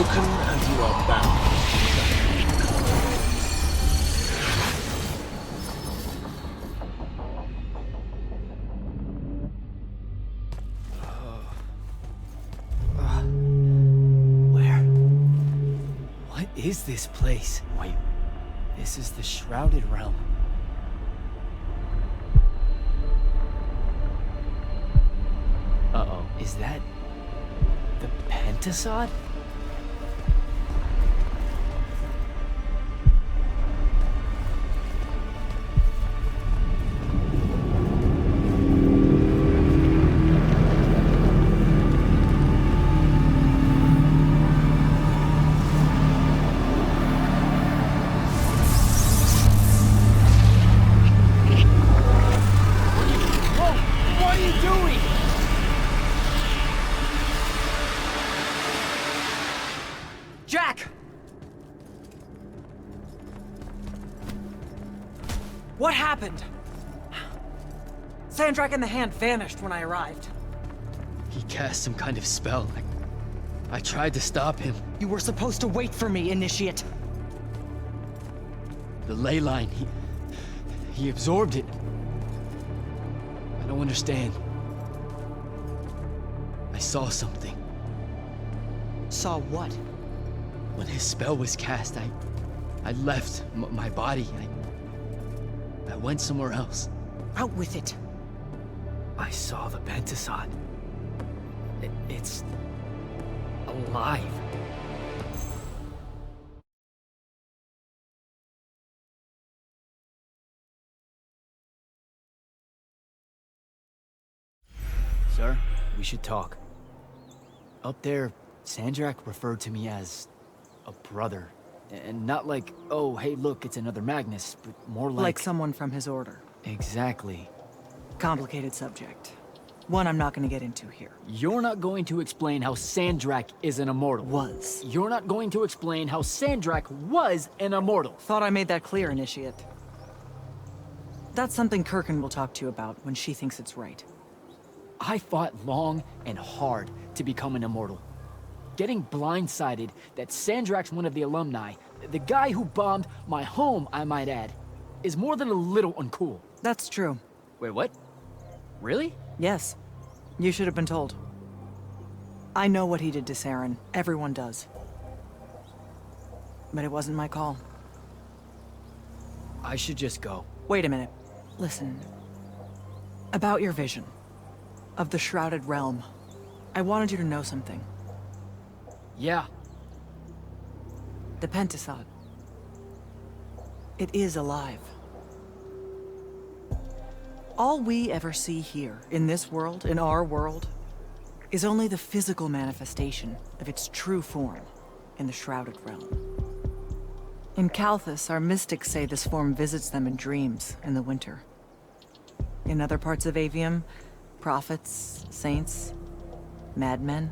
broken and you are bound. What is this place? Wait, this is the Shrouded Realm. Uh-oh, is that the Pentasod? Jack! What happened? Sandrak and the Hand vanished when I arrived. He cast some kind of spell. I tried to stop him. You were supposed to wait for me, Initiate. The ley line, he absorbed it. I don't understand. I saw something. Saw what? When his spell was cast, I left my body. I went somewhere else. Out with it. I saw the Pentasod. It's alive. Sir, we should talk. Up there, Sandrak referred to me as a brother. And not like, oh, hey, look, it's another Magnus, but more like... Like someone from his order. Exactly. Complicated subject. One I'm not gonna get into here. You're not going to explain how Sandrak is an immortal. Was. You're not going to explain how Sandrak was an immortal. Thought I made that clear, Initiate. That's something Kirkin will talk to you about when she thinks it's right. I fought long and hard to become an immortal. Getting blindsided that Sandrak's one of the alumni, the guy who bombed my home, I might add, is more than a little uncool. That's true. Wait, what? Really? Yes. You should have been told. I know what he did to Saren. Everyone does. But it wasn't my call. I should just go. Wait a minute. Listen. About your vision. Of the Shrouded Realm. I wanted you to know something. Yeah. The Pentasod. It is alive. All we ever see here, in this world, in our world, is only the physical manifestation of its true form in the Shrouded Realm. In Kalthus, our mystics say this form visits them in dreams in the winter. In other parts of Aveum, prophets, saints, madmen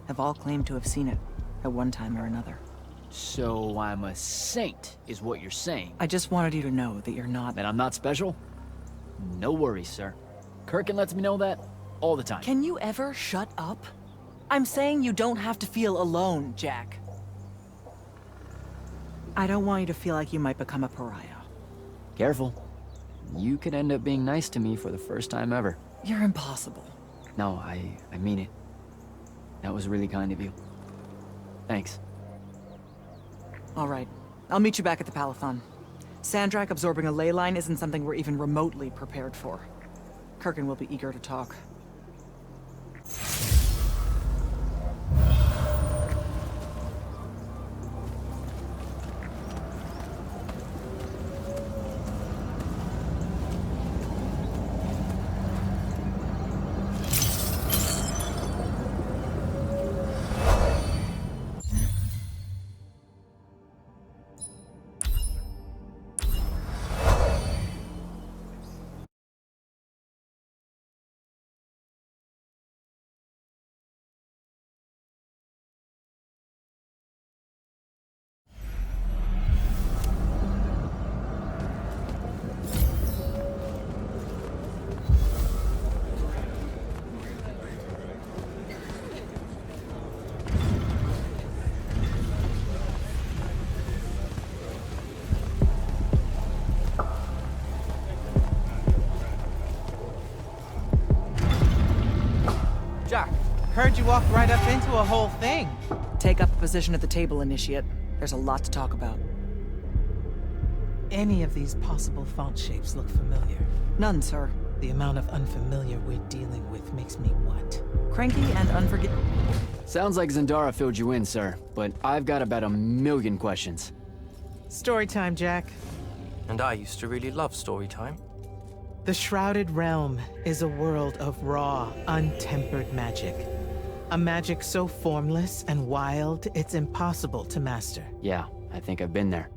have all claimed to have seen it at one time or another. So I'm a saint, is what you're saying. I just wanted you to know that you're not... And I'm not special? No worries, sir. Kirkin lets me know that all the time. Can you ever shut up? I'm saying you don't have to feel alone, Jack. I don't want you to feel like you might become a pariah. Careful. You could end up being nice to me for the first time ever. You're impossible. No, I mean it. That was really kind of you. Thanks. All right. I'll meet you back at the Palathon. Sandrak absorbing a ley line isn't something we're even remotely prepared for. Kirkin will be eager to talk. Heard you walked right up into a whole thing. Take up a position at the table, Initiate. There's a lot to talk about. Any of these possible font shapes look familiar? None, sir. The amount of unfamiliar we're dealing with makes me what? Cranky and unforgiving. Sounds like Zendara filled you in, sir, but I've got about 1,000,000 questions. Story time, Jack. And I used to really love story time. The Shrouded Realm is a world of raw, untempered magic. A magic so formless and wild, it's impossible to master. Yeah, I think I've been there.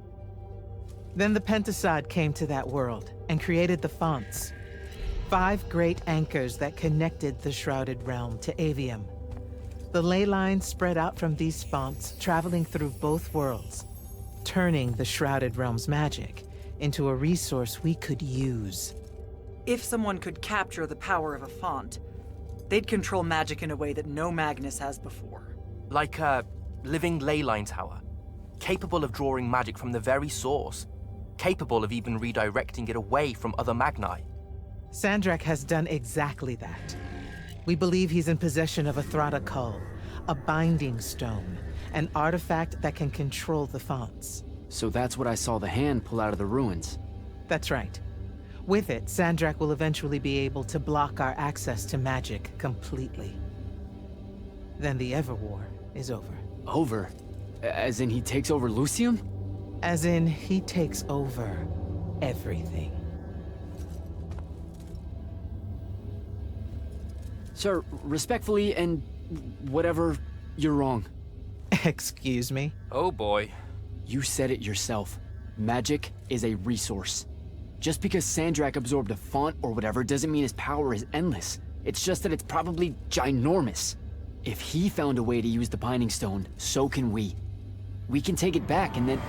Then the Pentasod came to that world and created the fonts. 5 great anchors that connected the Shrouded Realm to Aveum. The ley lines spread out from these fonts, traveling through both worlds, turning the Shrouded Realm's magic into a resource we could use. If someone could capture the power of a font, they'd control magic in a way that no Magnus has before. Like a living ley line tower, capable of drawing magic from the very source, capable of even redirecting it away from other Magni. Sandrak has done exactly that. We believe he's in possession of a Thrada Cull, a binding stone, an artifact that can control the fonts. So that's what I saw the hand pull out of the ruins. That's right. With it, Sandrak will eventually be able to block our access to magic completely. Then the Everwar is over. Over? As in he takes over Lucium? As in he takes over everything. Sir, respectfully and whatever, you're wrong. Excuse me? Oh boy. You said it yourself. Magic is a resource. Just because Sandrak absorbed a font or whatever doesn't mean his power is endless. It's just that it's probably ginormous. If he found a way to use the Binding Stone, so can we. We can take it back and then...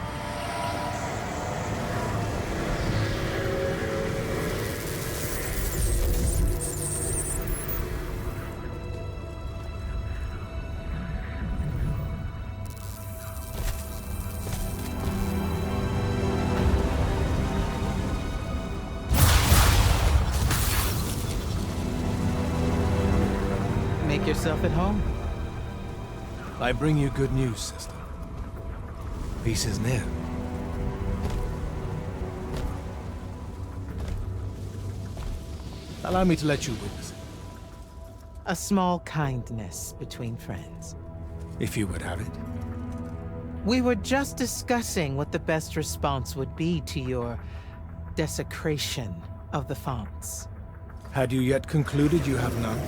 Make yourself at home. I bring you good news, sister. Peace is near. Allow me to let you witness it. A small kindness between friends. If you would have it. We were just discussing what the best response would be to your desecration of the fonts. Had you yet concluded you have none?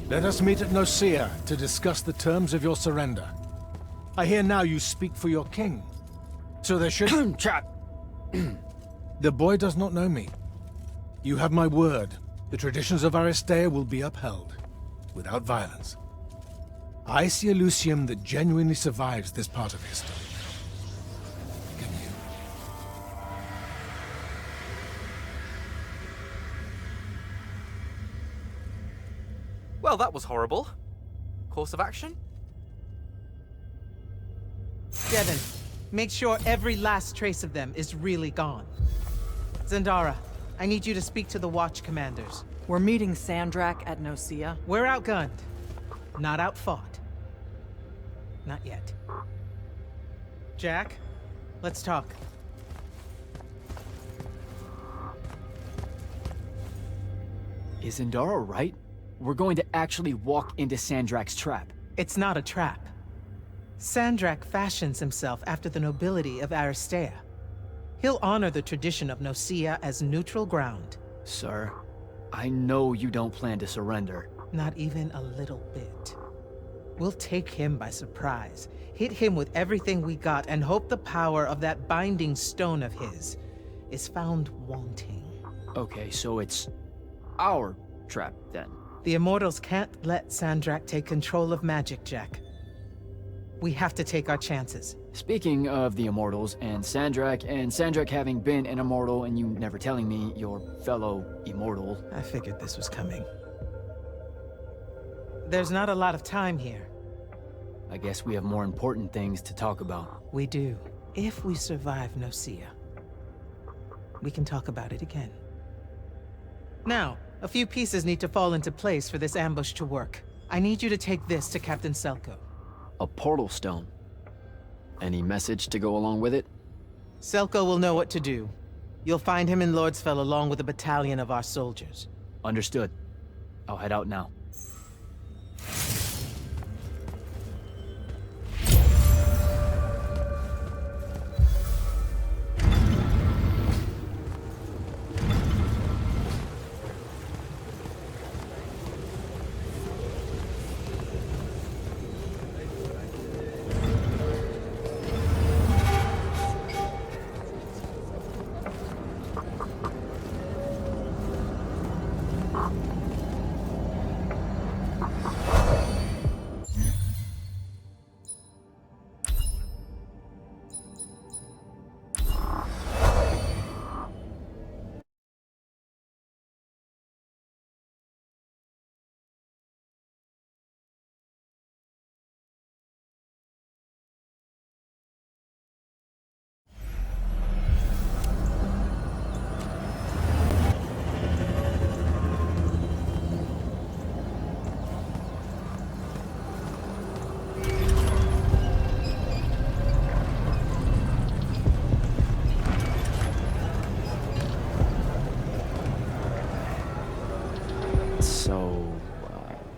Let us meet at Nicaea to discuss the terms of your surrender. I hear now you speak for your king. So there should... Trap! The boy does not know me. You have my word. The traditions of Aristea will be upheld, without violence. I see a Lucium that genuinely survives this part of history. Can you? Well, that was horrible. Course of action? Devin, make sure every last trace of them is really gone. Zendara, I need you to speak to the Watch commanders. We're meeting Sandrak at Nicaea. We're outgunned, not outfought. Not yet. Jack, let's talk. Is Zendara right? We're going to actually walk into Sandrak's trap. It's not a trap. Sandrak fashions himself after the nobility of Aristea. He'll honor the tradition of Nicaea as neutral ground. Sir, I know you don't plan to surrender. Not even a little bit. We'll take him by surprise, hit him with everything we got, and hope the power of that binding stone of his is found wanting. Okay, so it's our trap, then. The Immortals can't let Sandrak take control of magic, Jack. We have to take our chances. Speaking of the Immortals and Sandrak having been an Immortal and you never telling me your fellow Immortal... I figured this was coming. There's not a lot of time here. I guess we have more important things to talk about. We do. If we survive Nicaea, we can talk about it again. Now, a few pieces need to fall into place for this ambush to work. I need you to take this to Captain Selko. A portal stone. Any message to go along with it? Selko will know what to do. You'll find him in Lordsfell along with a battalion of our soldiers. Understood. I'll head out now.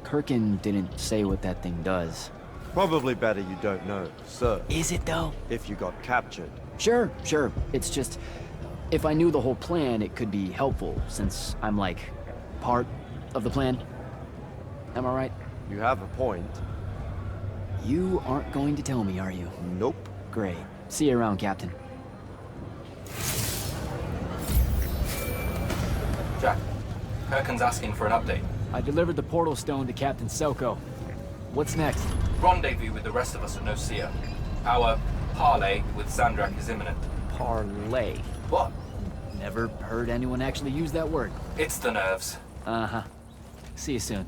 Kirkin didn't say what that thing does. Probably better you don't know, sir. Is it though? If you got captured. Sure. It's just, if I knew the whole plan, it could be helpful, since I'm like, part of the plan. Am I right? You have a point. You aren't going to tell me, are you? Nope. Great. See you around, Captain. Jack, Kirkin's asking for an update. I delivered the portal stone to Captain Selko. What's next? Rendezvous with the rest of us at Nocia. Our parley with Sandrak is imminent. Parley? What? Never heard anyone actually use that word. It's the nerves. Uh-huh. See you soon.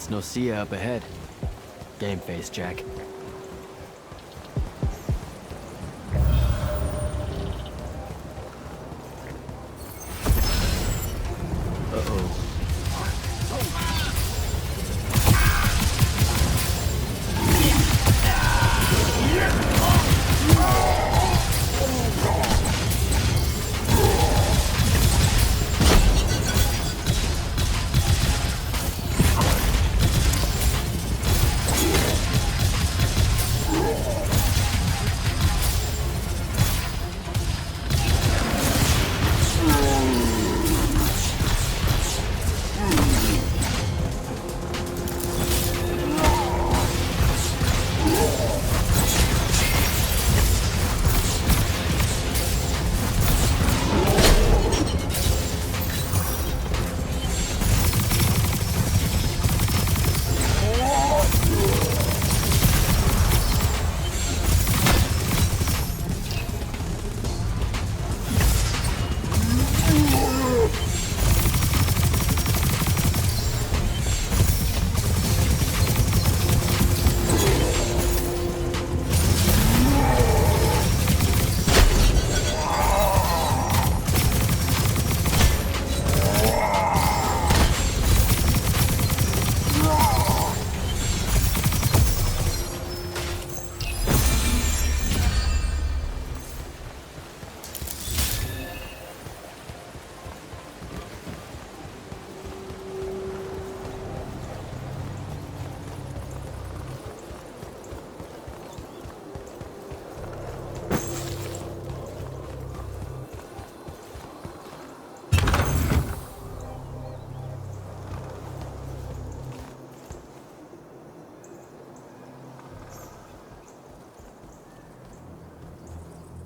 That's Nocia up ahead. Game face, Jack. Uh-oh.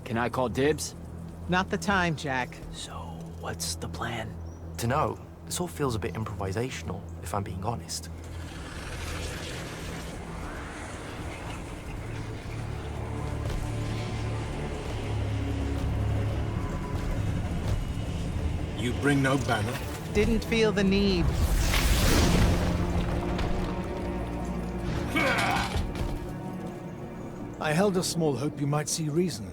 Can I call dibs? Not the time, Jack. So, what's the plan? To know, this all feels a bit improvisational, if I'm being honest. You bring no banner? Didn't feel the need. I held a small hope you might see reason.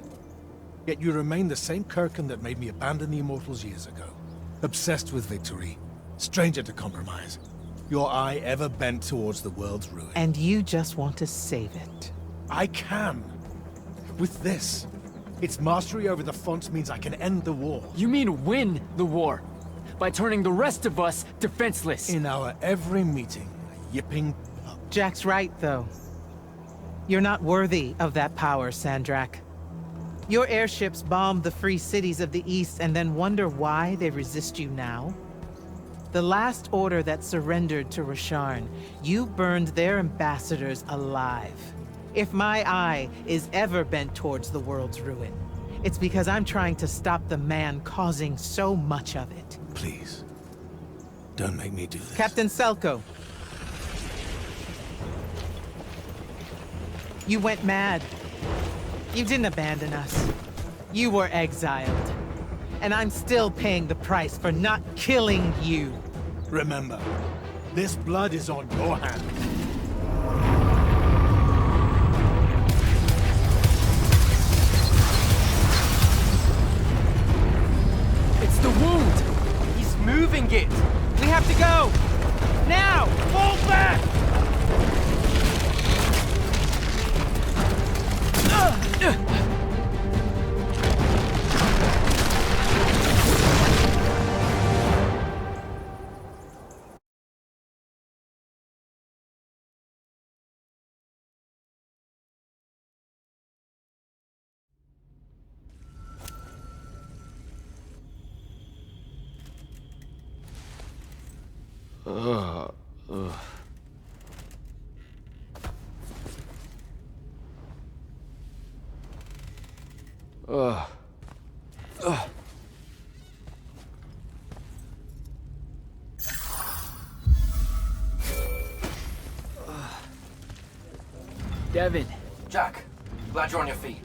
Yet you remain the same Kirkin that made me abandon the Immortals years ago. Obsessed with victory, stranger to compromise. Your eye ever bent towards the world's ruin. And you just want to save it. I can. With this. Its mastery over the fonts means I can end the war. You mean win the war? By turning the rest of us defenseless? In our every meeting, a yipping pup. Jack's right, though. You're not worthy of that power, Sandrak. Your airships bombed the free cities of the East and then wonder why they resist you now? The last order that surrendered to Rasharn, you burned their ambassadors alive. If my eye is ever bent towards the world's ruin, it's because I'm trying to stop the man causing so much of it. Please, don't make me do this. Captain Selko. You went mad. You didn't abandon us. You were exiled. And I'm still paying the price for not killing you. Remember, this blood is on your hands. It's the wound! He's moving it! We have to go! Now! Fall back! Devin. Jack, glad you're on your feet.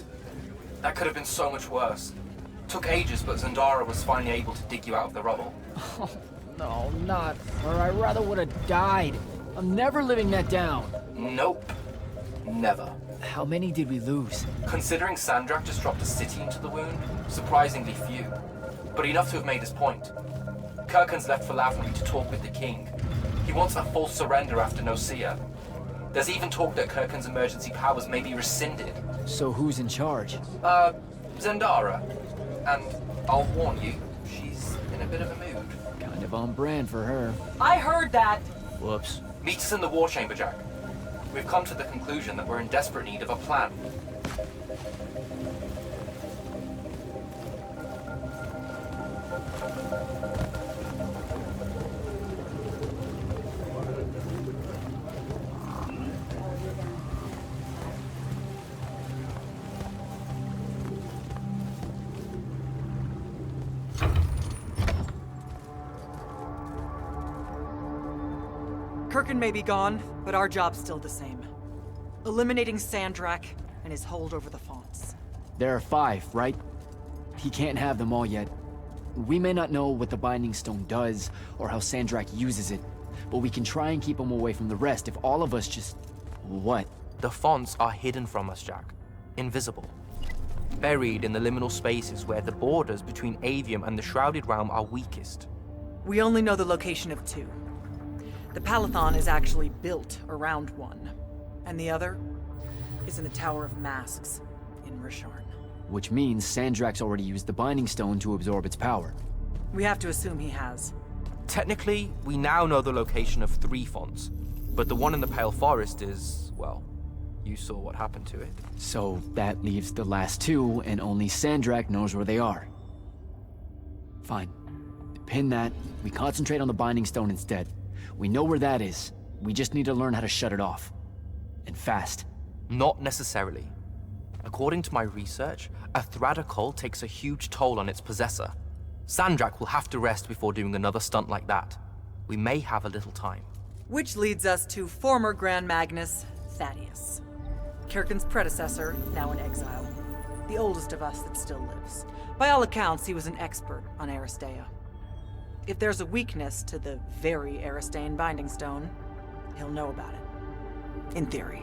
That could have been so much worse. Took ages, but Zendara was finally able to dig you out of the rubble. Oh, no, not her. I rather would have died. I'm never living that down. Nope. Never. How many did we lose? Considering Sandrak just dropped a city into the wound, surprisingly few. But enough to have made his point. Kirkhan's left for Lavnery to talk with the king. He wants a full surrender after Nocia. There's even talk that Kirkhan's emergency powers may be rescinded. So who's in charge? Zendara. And I'll warn you, she's in a bit of a mood. Kind of on brand for her. I heard that! Whoops. Meet us in the war chamber, Jack. We've come to the conclusion that we're in desperate need of a plan. Kirkhan may be gone, but our job's still the same. Eliminating Sandrak and his hold over the fonts. There are 5, right? He can't have them all yet. We may not know what the Binding Stone does, or how Sandrak uses it, but we can try and keep him away from the rest if all of us just... What? The fonts are hidden from us, Jack. Invisible. Buried in the liminal spaces where the borders between Aveum and the Shrouded Realm are weakest. We only know the location of 2. The Palathon is actually built around one, and the other is in the Tower of Masks in Rasharn. Which means Sandrak's already used the Binding Stone to absorb its power. We have to assume he has. Technically, we now know the location of 3 fonts, but the one in the Pale Forest is, well, you saw what happened to it. So that leaves the last 2, and only Sandrak knows where they are. Fine. Pin that. We concentrate on the Binding Stone instead. We know where that is. We just need to learn how to shut it off. And fast. Not necessarily. According to my research, a Thradda cull takes a huge toll on its possessor. Sandrak will have to rest before doing another stunt like that. We may have a little time. Which leads us to former Grand Magnus, Thaddeus. Kirkhan's predecessor, now in exile. The oldest of us that still lives. By all accounts, he was an expert on Aristea. If there's a weakness to the very Aristane Binding Stone, he'll know about it. In theory.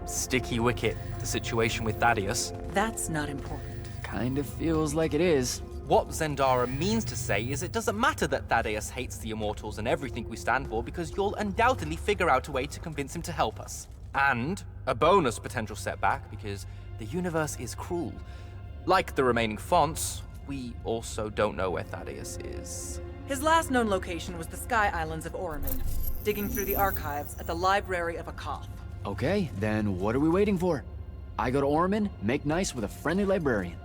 Sticky wicket, the situation with Thaddeus. That's not important. Kind of feels like it is. What Zendara means to say is it doesn't matter that Thaddeus hates the Immortals and everything we stand for because you'll undoubtedly figure out a way to convince him to help us. And a bonus potential setback because the universe is cruel. Like the remaining fonts, we also don't know where Thaddeus is. His last known location was the Sky Islands of Oromon, digging through the archives at the Library of Akoth. Okay, then what are we waiting for? I go to Oromon, make nice with a friendly librarian.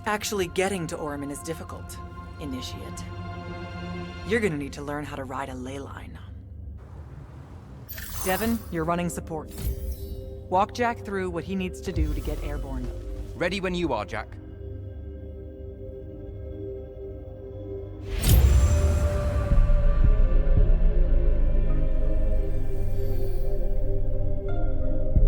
Actually getting to Oromon is difficult, Initiate. You're gonna need to learn how to ride a ley line. Devon, you're running support. Walk Jack through what he needs to do to get airborne. Ready when you are, Jack.